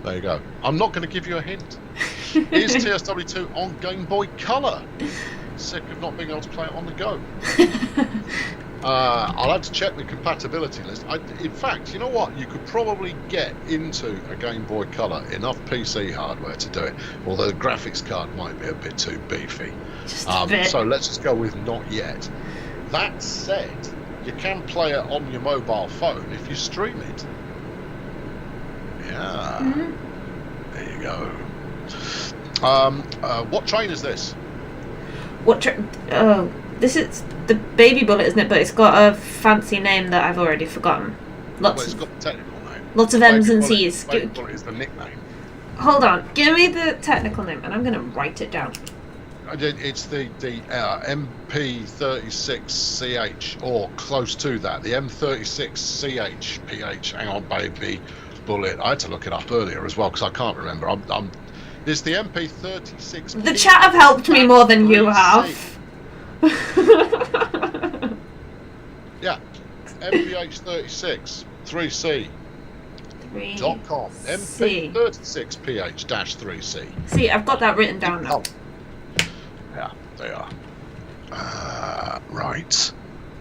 There you go. I'm not going to give you a hint. Is TSW2 on Game Boy Color? Sick of not being able to play it on the go. I'll have to check the compatibility list. In fact, you know what? You could probably get into a Game Boy Color enough PC hardware to do it, although the graphics card might be a bit too beefy. Just a bit. So let's just go with not yet. That said, you can play it on your mobile phone if you stream it. Yeah. Mm-hmm. There you go. What train is this? What train? Oh. This is the Baby Bullet, isn't it? But it's got a fancy name that I've already forgotten. It's got a technical name. Lots of M's and C's. Baby Bullet is the nickname. Hold on. Give me the technical name, and I'm going to write it down. It's the MP36CH, or close to that. The M36CH PH. Hang on, Baby Bullet. I had to look it up earlier as well because I can't remember. It's the MP36. The chat have helped me more than you have. Yeah, MPH36 3C. .com. MP36PH-3C. See, I've got that written down now. Yeah, they are. Right.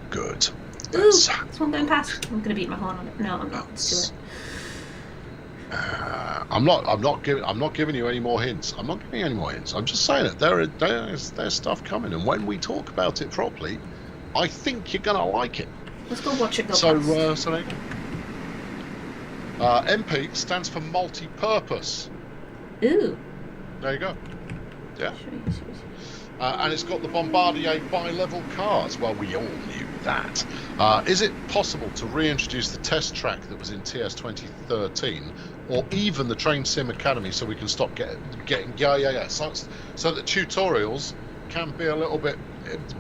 Good. Ooh, this one going past. I'm gonna beat my horn on it. No, I'm not. Let's do it. I'm not giving you any more hints. I'm not giving you any more hints. I'm just saying that there's stuff coming, and when we talk about it properly, I think you're gonna like it. Let's go watch it go so past. So MP stands for multi-purpose. Ooh. There you go. Yeah. And it's got the Bombardier bi-level cars. Well, we all knew that. Is it possible to reintroduce the test track that was in TS 2013, or even the Train Sim Academy, so we can stop getting so that tutorials can be a little bit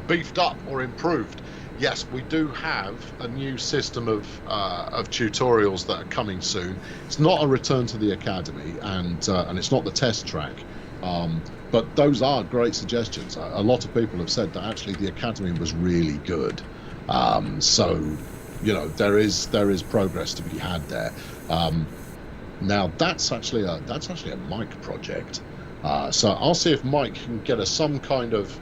beefed up or improved? Yes, we do have a new system of tutorials that are coming soon. It's not a return to the academy, and it's not the test track. But those are great suggestions. A lot of people have said that actually the academy was really good. So, there is progress to be had there. Now that's actually a Mike project. So I'll see if Mike can get us some kind of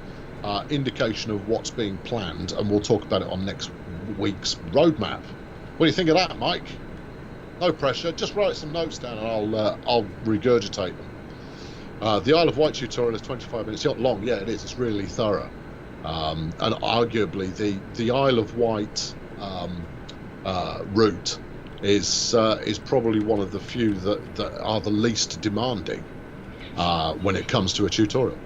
indication of what's being planned, and we'll talk about it on next week's roadmap. What do you think of that, Mike? No pressure. Just write some notes down, and I'll regurgitate them. The Isle of Wight tutorial is 25 minutes long. Yeah, it is. It's really thorough. And arguably the Isle of Wight route is probably one of the few that are the least demanding when it comes to a tutorial.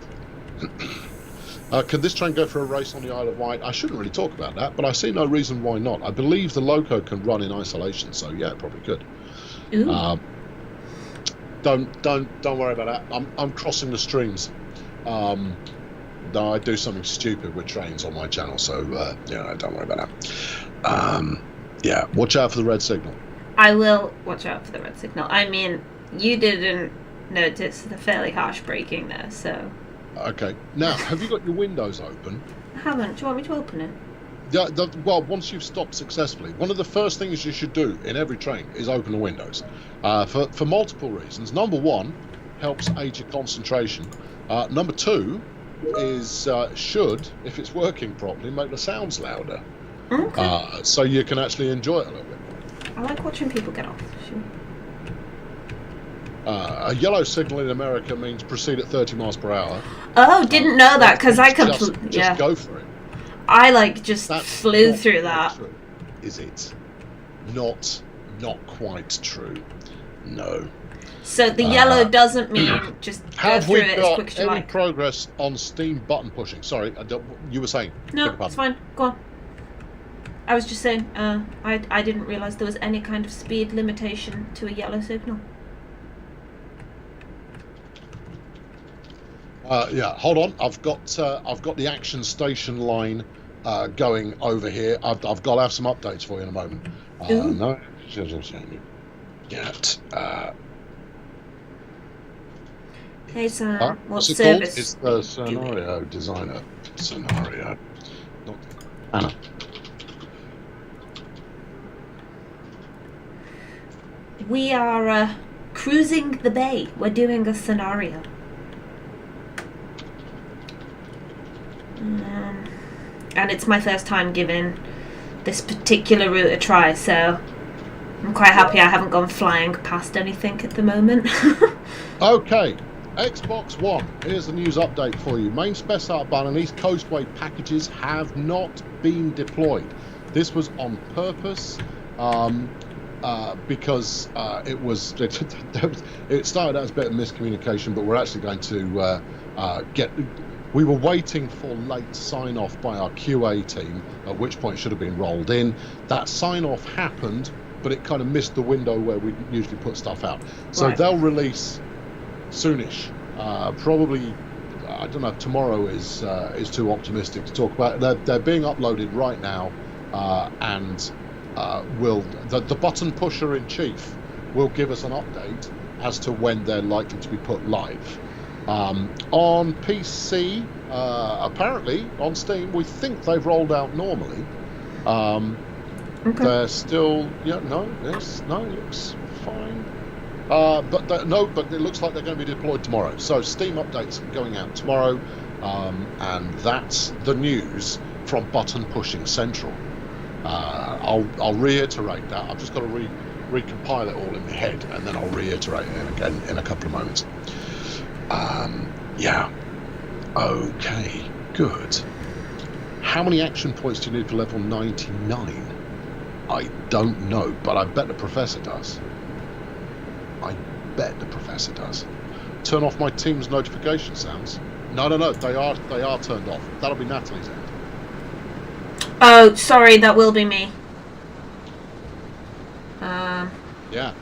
Can this train go for a race on the Isle of Wight? I shouldn't really talk about that, but I see no reason why not. I believe the loco can run in isolation, so yeah, it probably could. Don't worry about that. I'm crossing the streams. No, I do something stupid with trains on my channel, so don't worry about that. Yeah, watch out for the red signal. I will watch out for the red signal. I mean, you didn't notice the fairly harsh braking there, so. Okay. Now, have you got your windows open? I haven't. Do you want me to open it? Yeah, well, once you've stopped successfully, one of the first things you should do in every train is open the windows, for multiple reasons. Number one, helps aid your concentration. Number two is should, if it's working properly, make the sounds louder, so you can actually enjoy it a little bit more. I like watching people get off. Sure. A yellow signal in America means proceed at 30 miles per hour. Oh, didn't know that because I just go for it. I just flew through that. True, is it? Not quite true. No. So the yellow doesn't mean just go through it as quick as you like. Have we got any progress on Steam button pushing? Sorry, you were saying. No, it's fine. Go on. I was just saying, I didn't realise there was any kind of speed limitation to a yellow signal. Yeah, hold on. I've got the action station line going over here. I've got to have some updates for you in a moment. No, get. Hey Sam, what what's it service? called? It's the scenario designer. Scenario. Not Anna. We are cruising the bay. We're doing a scenario. And it's my first time giving this particular route a try, so I'm quite happy I haven't gone flying past anything at the moment. Okay, Xbox One. Here's the news update for you. Main Spec Outbound and East Coastway packages have not been deployed. This was on purpose because it started out as a bit of miscommunication, but we're actually going to we were waiting for late sign-off by our QA team, at which point it should have been rolled in. That sign-off happened, but it kind of missed the window where we usually put stuff out. So Right. They'll release soonish. Probably, I don't know if tomorrow is too optimistic to talk about. They're being uploaded right now, and the button pusher in chief will give us an update as to when they're likely to be put live. On PC, apparently on Steam, we think they've rolled out normally. Okay. They're still, it looks fine. But it looks like they're going to be deployed tomorrow. So Steam updates going out tomorrow, and that's the news from Button Pushing Central. I'll reiterate that. I've just got to recompile it all in my head, and then I'll reiterate it again in a couple of moments. Yeah. Okay, good. How many action points do you need for level 99? I don't know, but I bet the professor does. Turn off my team's notification sounds. No, they are turned off. That'll be Natalie's end. Oh, sorry, that will be me. Yeah.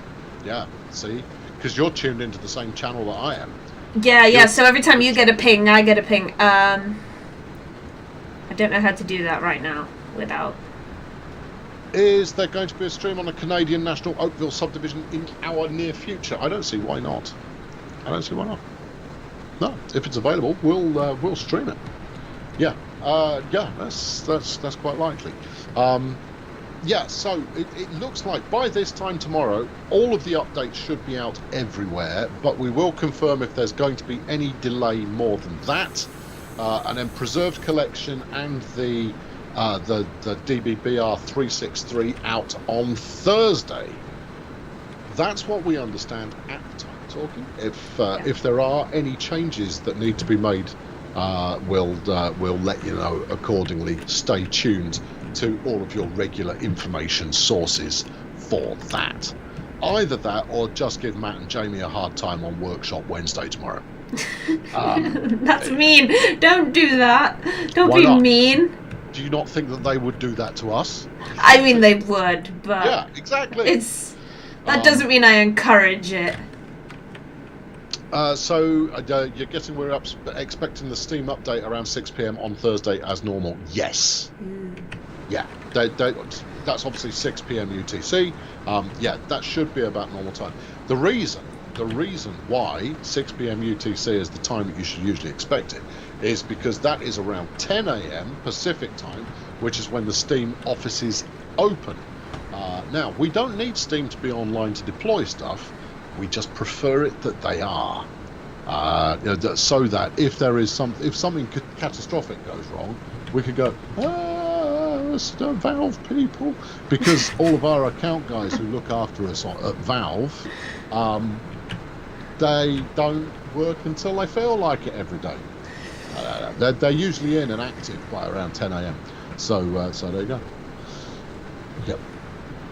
See, because you're tuned into the same channel that I am. Yeah. So every time you get a ping, I get a ping. I don't know how to do that right now without. Is there going to be a stream on the Canadian National Oakville subdivision in our near future? I don't see why not. No, if it's available, we'll stream it. Yeah, that's quite likely. So it looks like by this time tomorrow, all of the updates should be out everywhere, but we will confirm if there's going to be any delay more than that. And then Preserved Collection and the DBBR 363 out on Thursday. That's what we understand at the time of talking. If there are any changes that need to be made, we'll let you know accordingly. Stay tuned to all of your regular information sources for that. Either that or just give Matt and Jamie a hard time on Workshop Wednesday tomorrow. That's mean. Don't do that. Don't be not? mean. Do you not think that they would do that to us? I mean, they would, but yeah, exactly. That doesn't mean I encourage it. So you're guessing we're expecting the Steam update around 6 p.m. on Thursday as normal? Yes. Yeah, that's obviously 6 p.m. UTC. Yeah, that should be about normal time. The reason the reason why 6 p.m. UTC is the time that you should usually expect it is because that is around 10 a.m. Pacific time, which is when the Steam offices open. Now, we don't need Steam to be online to deploy stuff. We just prefer it that they are. So that if something catastrophic goes wrong, we could go, it's the Valve people, because all of our account guys who look after us at Valve, they don't work until they feel like it every day. They're usually in and active by around 10 a.m. So there you go. Yep.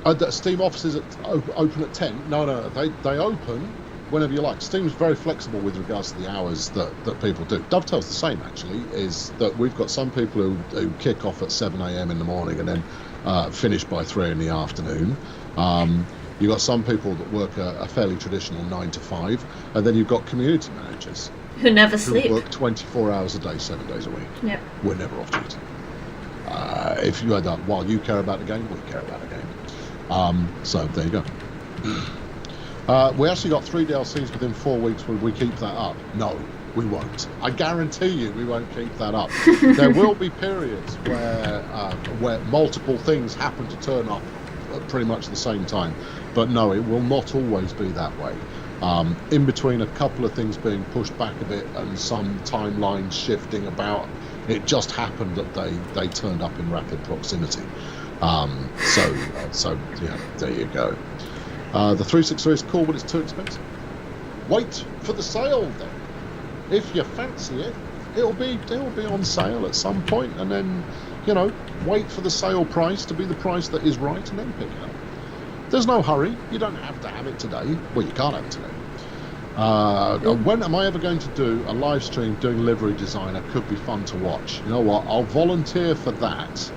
The Steam offices open at 10. No, they open whenever you like. Steam's very flexible with regards to the hours that people do. Dovetail's the same, actually, is that we've got some people who kick off at 7 a.m. in the morning and then finish by 3 in the afternoon. You've got some people that work a fairly traditional 9 to 5, and then you've got community managers who never sleep. Who work 24 hours a day, 7 days a week. Yep. We're never off duty. If you had that, while you care about the game, we care about the game. So there you go. We actually got 3 DLCs within 4 weeks. Will we keep that up? No, we won't. I guarantee you we won't keep that up. There will be periods where multiple things happen to turn up at pretty much the same time. But no, it will not always be that way. In between a couple of things being pushed back a bit and some timelines shifting about, it just happened that they turned up in rapid proximity. So yeah, there you go. The 363 is cool, but it's too expensive. Wait for the sale then. If you fancy it, it'll be on sale at some point, and then wait for the sale price to be the price that is right, and then pick it up. There's no hurry. You don't have to have it today. Well, you can't have it today. When am I ever going to do a live stream doing livery design? It could be fun to watch. You know what? I'll volunteer for that.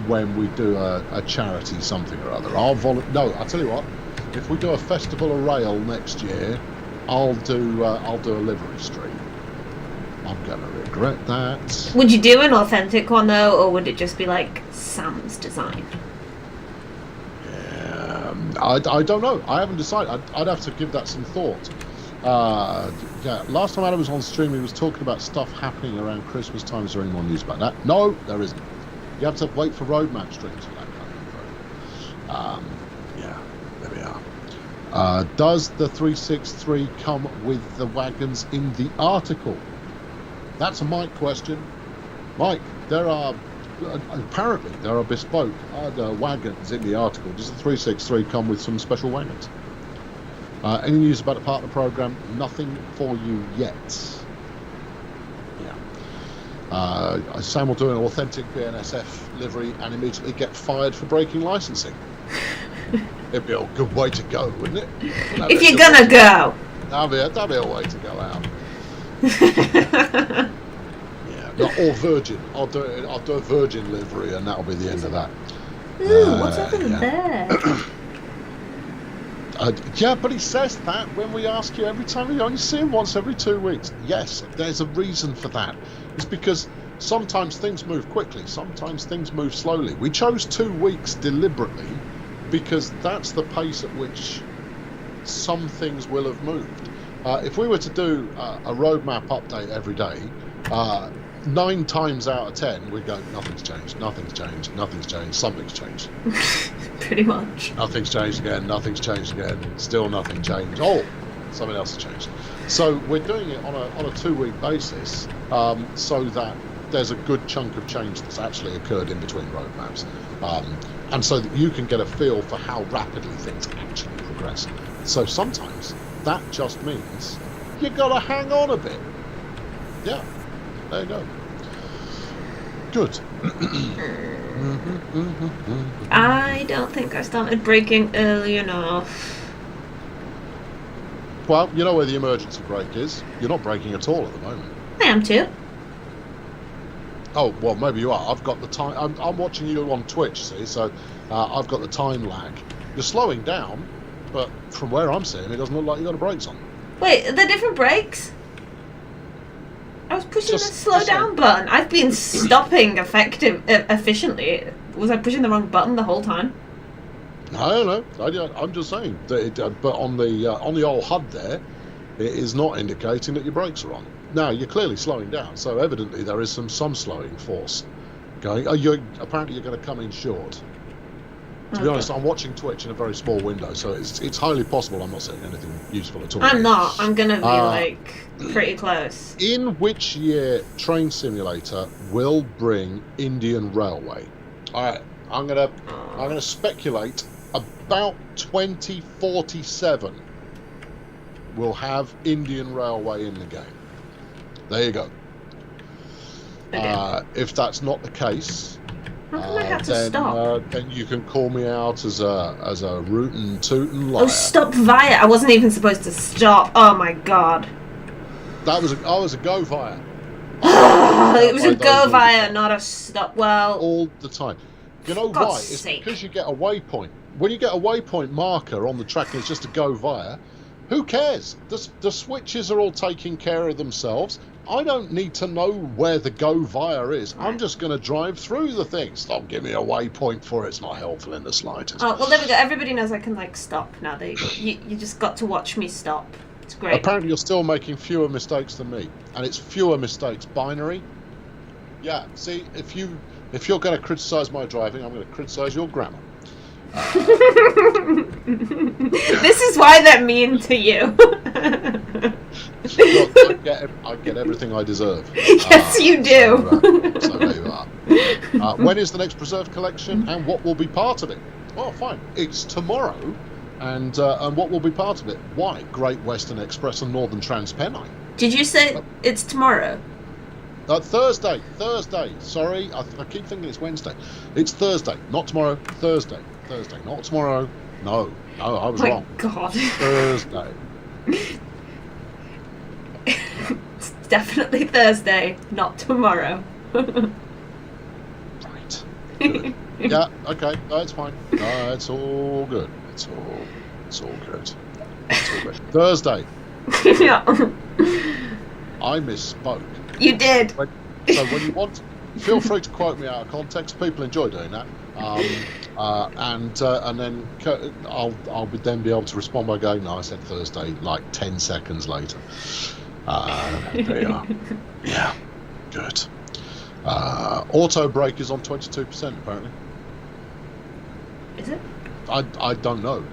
When we do a charity something or other, I'll tell you what. If we do a festival of rail next year, I'll do a livery stream. I'm gonna regret that. Would you do an authentic one though, or would it just be like Sam's design? I don't know. I haven't decided. I'd have to give that some thought. Last time Adam was on stream, he was talking about stuff happening around Christmas time. Is there any more news about that? No, there isn't. You have to wait for roadmap streams for that kind of info. There we are. Does the 363 come with the wagons in the article? That's a Mike question. Mike, apparently there are bespoke wagons in the article. Does the 363 come with some special wagons? Any news about the partner program? Nothing for you yet. Sam will do an authentic BNSF livery and immediately get fired for breaking licensing. It'd be a good way to go, wouldn't it? If you're gonna go. That'd be a way to go out. Or Virgin. I'll do a Virgin livery, and that'll be the end of that. Ooh, what's happening there? But he says that when we ask you every time. You only see him once every 2 weeks. Yes, there's a reason for that. It's because sometimes things move quickly, sometimes things move slowly. We chose 2 weeks deliberately because that's the pace at which some things will have moved. If we were to do a roadmap update every day, 9 times out of 10 we'd go, nothing's changed, something's changed. Pretty much. Nothing's changed again, still nothing changed. Oh, something else has changed. So we're doing it on a 2 week basis, so that there's a good chunk of change that's actually occurred in between roadmaps, and so that you can get a feel for how rapidly things actually progress. So sometimes that just means you gotta hang on a bit. Yeah, there you go. Good. I don't think I started braking early enough. Well, you know where the emergency brake is. You're not braking at all at the moment. I am too. Oh, well, maybe you are. I've got the time. I'm watching you on Twitch, see, so I've got the time lag. You're slowing down, but from where I'm sitting, it doesn't look like you've got the brakes on. Wait, are there different brakes? I was pushing the slow down button. I've been stopping efficiently. Was I pushing the wrong button the whole time? No, I'm just saying that but on the old HUD there, it is not indicating that your brakes are on. Now you're clearly slowing down, so evidently there is some slowing force going. Apparently you're going to come in short. To be honest, I'm watching Twitch in a very small window, so it's highly possible I'm not seeing anything useful at all. I'm not. I'm going to be pretty close. In which year Train Simulator will bring Indian Railway? All right, I'm gonna speculate about 2047. We'll have Indian Railway in the game. There you go. Okay. If that's not the case, How come I have to stop? then you can call me out as a rootin' tootin' liar. Oh, stop via! I wasn't even supposed to stop. Oh my god. I was a go via. It was a go via, not a stop. Well, all the time. You know why? It's because you get a waypoint. When you get a waypoint marker on the track and it's just a go via, who cares? The switches are all taking care of themselves. I don't need to know where the go via is. I'm just going to drive through the thing. Stop, give me a waypoint for it. It's not helpful in the slightest. Oh, well, there we go. Everybody knows I can, stop now. There you go. You just got to watch me stop. It's great. Apparently you're still making fewer mistakes than me. And it's fewer mistakes. Binary. Yeah, see, if you're going to criticise my driving, I'm going to criticise your grammar. This is why they're mean to you. Look, I get everything I deserve. Yes, you do. So there you are. When is the next Preserve collection, and what will be part of it? Well, fine. It's tomorrow, and what will be part of it? Why? Great Western Express and Northern Transpennine. Did you say it's tomorrow? Thursday. Sorry, I keep thinking it's Wednesday. It's Thursday, not tomorrow. Thursday, not tomorrow. No, I was wrong. My God. Thursday. It's definitely Thursday, not tomorrow. Right. Good. Yeah. Okay. No, it's fine. No, it's all good. It's all good. It's all good. Thursday. Yeah. I misspoke. You did. So when you want, feel free to quote me out of context. People enjoy doing that. And then I'll then be able to respond by going, no, I said Thursday, like 10 seconds later. There you are. Yeah, good. Auto brake is on 22% apparently. Is it? I don't know.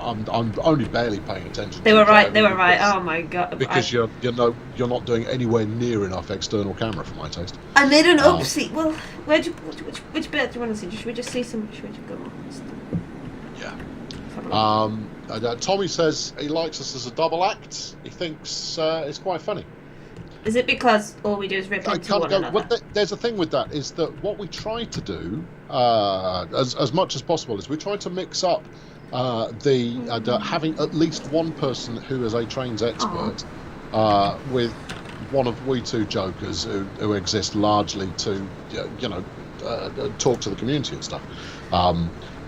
I'm only barely paying attention. They were right. They were right. Oh my God. Because you're not doing anywhere near enough external camera for my taste. I made an oopsie. Well, which bit do you want to see? Should we just see some? Should we just go on? Yeah. Tommy says he likes us as a double act. He thinks it's quite funny. Is it because all we do is rip into one another? Well, there's a thing with that, is that what we try to do, as much as possible, is we try to mix up having at least one person who is a trains expert with one of we two jokers who exist largely to, talk to the community and stuff.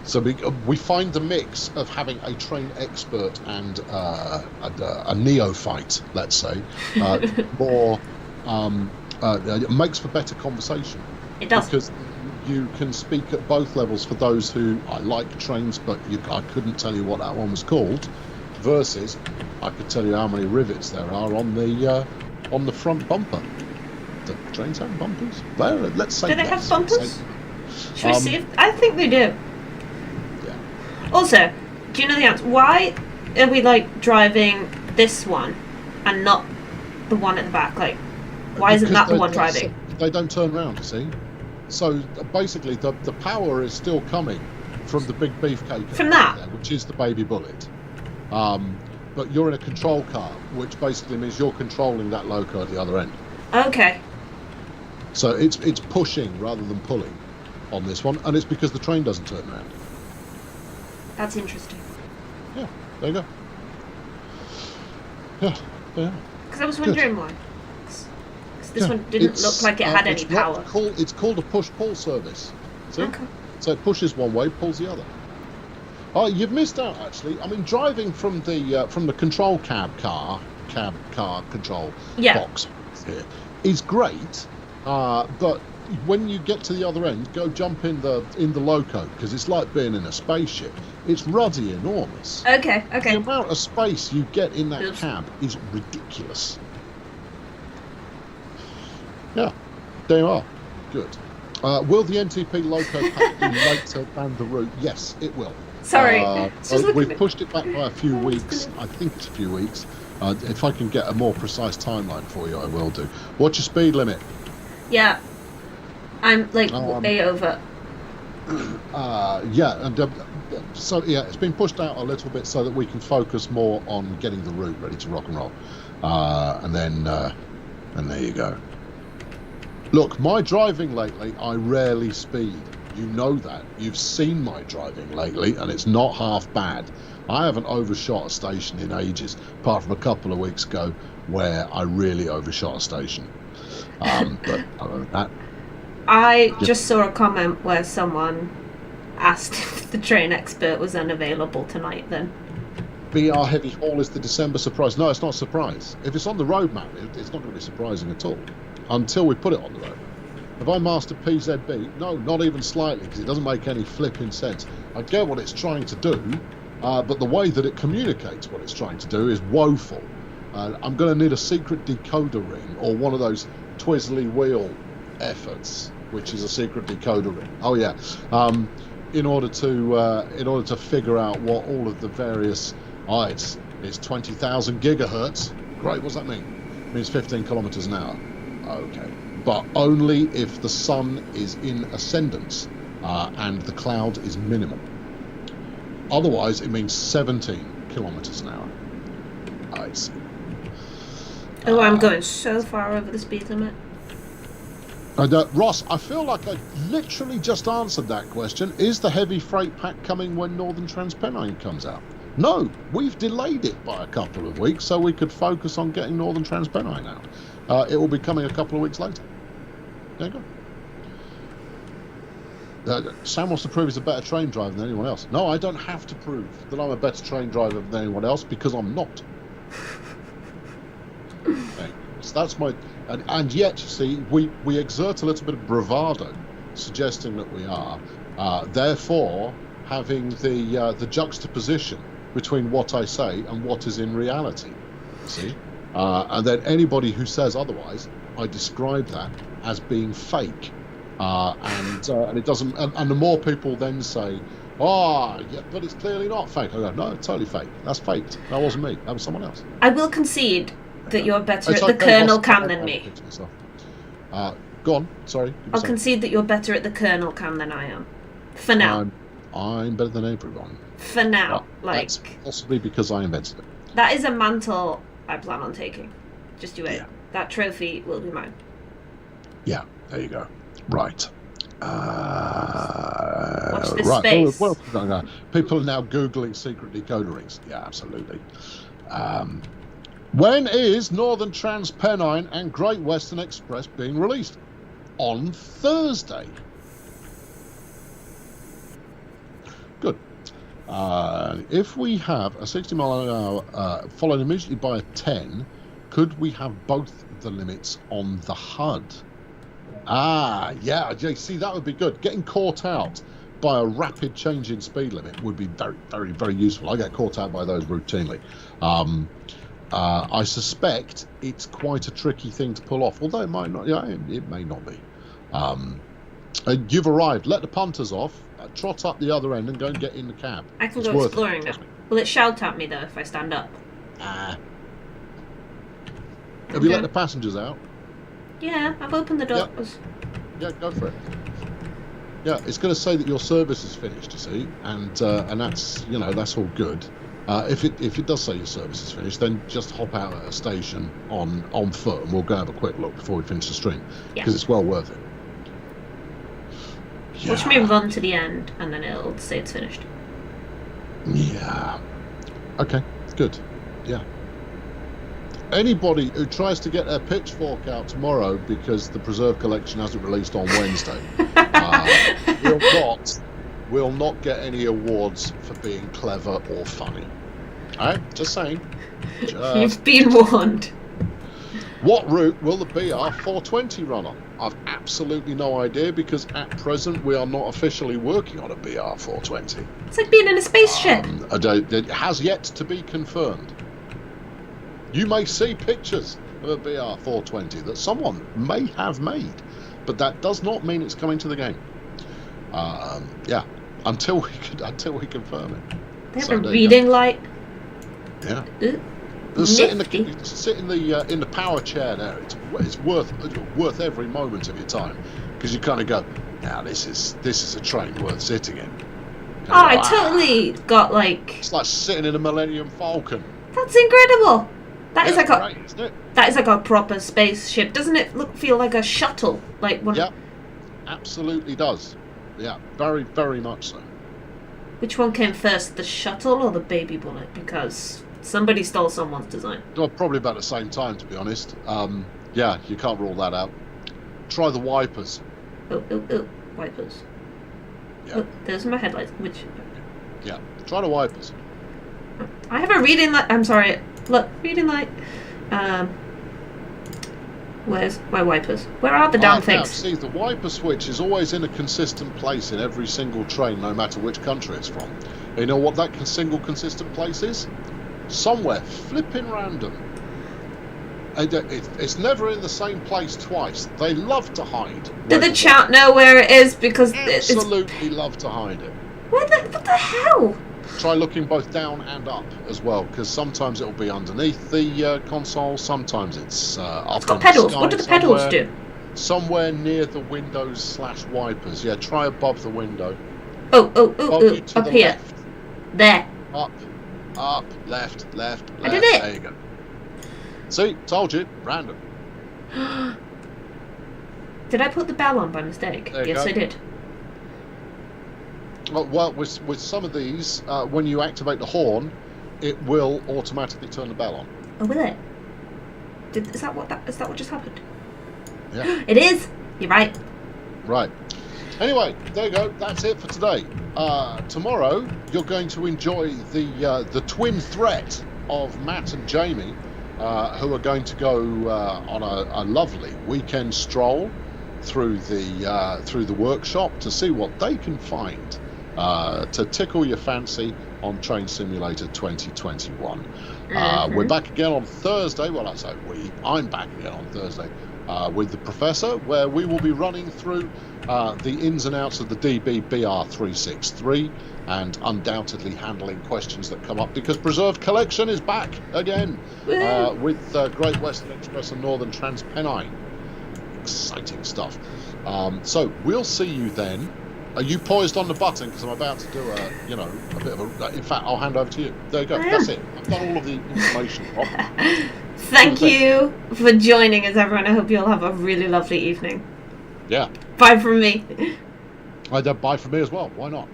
So we find the mix of having a train expert and a neophyte, let's say, more it makes for better conversation. It does. Because you can speak at both levels for those who I like trains, but I couldn't tell you what that one was called, versus I could tell you how many rivets there are on the front bumper. Do trains have bumpers? Well, let's say. Do they have bumpers? Should we see? I think they do. Also, do you know the answer? Why are we driving this one and not the one at the back? Why isn't that the one driving? They don't turn around, you see. So basically, the power is still coming from the big beefcake from that, there, which is the baby bullet. But you're in a control car, which basically means you're controlling that loco at the other end. Okay. So it's pushing rather than pulling on this one, and it's because the train doesn't turn around. That's interesting. Yeah, there you go. Yeah. Because I was wondering why. Because this one didn't look like it had any power. It's called a push-pull service. See? Okay. So it pushes one way, pulls the other. Oh, you've missed out actually. I mean, driving from the control cab car control box here is great, but when you get to the other end, go jump in the loco, because it's like being in a spaceship. It's ruddy enormous. Okay. The amount of space you get in that Oops. cab is ridiculous. Yeah, there you are. Good. Will the NTP loco pack be later than the route? Yes, it will. Sorry. We've pushed it back by a few weeks. I think it's a few weeks. If I can get a more precise timeline for you, I will do. What's your speed limit? Yeah. I'm like way over. It's been pushed out a little bit so that we can focus more on getting the route ready to rock and roll. And there you go. Look, my driving lately, I rarely speed. You know that. You've seen my driving lately, and it's not half bad. I haven't overshot a station in ages, apart from a couple of weeks ago where I really overshot a station. But other than that, I just saw a comment where someone asked if the train expert was unavailable tonight then. BR Heavy Haul is the December surprise. No, it's not a surprise. If it's on the road map, it's not going to be surprising at all until we put it on the road. Have I mastered PZB? No, not even slightly, because it doesn't make any flipping sense. I get what it's trying to do, but the way that it communicates what it's trying to do is woeful. I'm going to need a secret decoder ring or one of those twizzly wheel efforts, which is a secret decoder ring. Oh yeah, in order to figure out what all of the various it's 20,000 gigahertz. Great, what's that mean? It means 15 kilometers an hour. Okay, but only if the sun is in ascendance and the cloud is minimum. Otherwise, it means 17 kilometers an hour. I see. Oh, I'm going so far over the speed limit. Ross, I feel like I literally just answered that question. Is the heavy freight pack coming when Northern Transpennine comes out? No, we've delayed it by a couple of weeks so we could focus on getting Northern Transpennine out. It will be coming a couple of weeks later. There you go. Sam wants to prove he's a better train driver than anyone else. No, I don't have to prove that I'm a better train driver than anyone else because I'm not. Okay. So that's my... And yet, see, we exert a little bit of bravado, suggesting that we are. Therefore, having the juxtaposition between what I say and what is in reality. See? And then anybody who says otherwise, I describe that as being fake. And it doesn't... And the more people then say, yeah, but it's clearly not fake. I go, no, it's totally fake. That's faked. That wasn't me. That was someone else. I will concede that you're better at the Colonel cam than me. Go on, sorry. I'll concede that you're better at the Colonel cam than I am. For now. I'm better than everyone. For now. That's possibly because I invented it. That is a mantle I plan on taking. Just you wait. Yeah. That trophy will be mine. Yeah, there you go. Right. Watch this space. Well, people are now Googling secret decoder rings. Yeah, absolutely. When is Northern Transpennine and Great Western Express being released? On Thursday. Good. If we have a 60 mile an hour followed immediately by a 10, could we have both the limits on the HUD? Yeah, see, that would be good. Getting caught out by a rapid change in speed limit would be very, very, very useful. I get caught out by those routinely. I suspect it's quite a tricky thing to pull off, although it might not. Yeah, it may not be. You've arrived. Let the punters off. Trot up the other end and go and get in the cab. I can go exploring now. Will it shout at me though if I stand up? Have you let the passengers out? Yeah, I've opened the doors. Yeah, go for it. Yeah, it's going to say that your service is finished, you see, and that's that's all good. If it does say your service is finished, then just hop out at a station on foot, and we'll go have a quick look before we finish the stream, because it's well worth it. Yeah. Watch me run to the end, and then it'll say it's finished. Yeah. Okay. Good. Yeah. Anybody who tries to get their pitchfork out tomorrow because the preserve collection hasn't released on Wednesday will not get any awards for being clever or funny. All right, just saying. You've been warned. What route will the BR420 run on? I've absolutely no idea, because at present we are not officially working on a BR420. It's like being in a spaceship. It has yet to be confirmed. You may see pictures of a BR420 that someone may have made, but that does not mean it's coming to the game. Yeah, until we confirm it. They have a reading light. Yeah. Ooh, sit in the power chair there. It's worth every moment of your time, because you kind of go, now this is a train worth sitting in. Oh, I totally got like. It's like sitting in a Millennium Falcon. That's incredible. That is like great, isn't it? That is like a proper spaceship. Doesn't it feel like a shuttle? Like one. Yeah, absolutely does. Yeah, very, very much so. Which one came first, the shuttle or the baby bullet? Because somebody stole someone's design. Well, probably about the same time, to be honest. Yeah, you can't rule that out. Try the wipers. Oh, wipers. Yeah. Oh, there's my headlights. Which? Yeah, try the wipers. I have a reading light. I'm sorry. Look, reading light. Where's my wipers? Where are the damn things? See, the wiper switch is always in a consistent place in every single train, no matter which country it's from. You know what that single consistent place is? Somewhere flipping random. It's never in the same place twice. They love to hide. Do the chat know where it is? Because absolutely love to hide it. What the hell? Try looking both down and up as well, because sometimes it'll be underneath the console, sometimes it's up. It's got pedals. What do the pedals do? Somewhere near the windows/wipers. Yeah, try above the window. Oh, up here. Left. There. Up, left. I did it. There you go. See, told you, random. Did I put the bell on by mistake? Yes, I did. Well, with some of these, when you activate the horn, it will automatically turn the bell on. Oh, will it? Is that what just happened? Yeah. It is. You're right. Right. Anyway, there you go. That's it for today. Tomorrow, you're going to enjoy the twin threat of Matt and Jamie, who are going to go on a lovely weekend stroll through the workshop to see what they can find to tickle your fancy on Train Simulator 2021. We're back again on Thursday. Well, I say I'm back again on Thursday with the Professor, where we will be running through the ins and outs of the DB BR363 and undoubtedly handling questions that come up, because Preserved Collection is back again with Great Western Express and Northern Transpennine. Exciting stuff. So we'll see you then. Are you poised on the button? Because I'm about to do a bit of a. In fact, I'll hand over to you. There you go. That's it. I've done all of the information. Thank you for joining us, everyone. I hope you all have a really lovely evening. Yeah. Bye from me. Bye from me as well. Why not?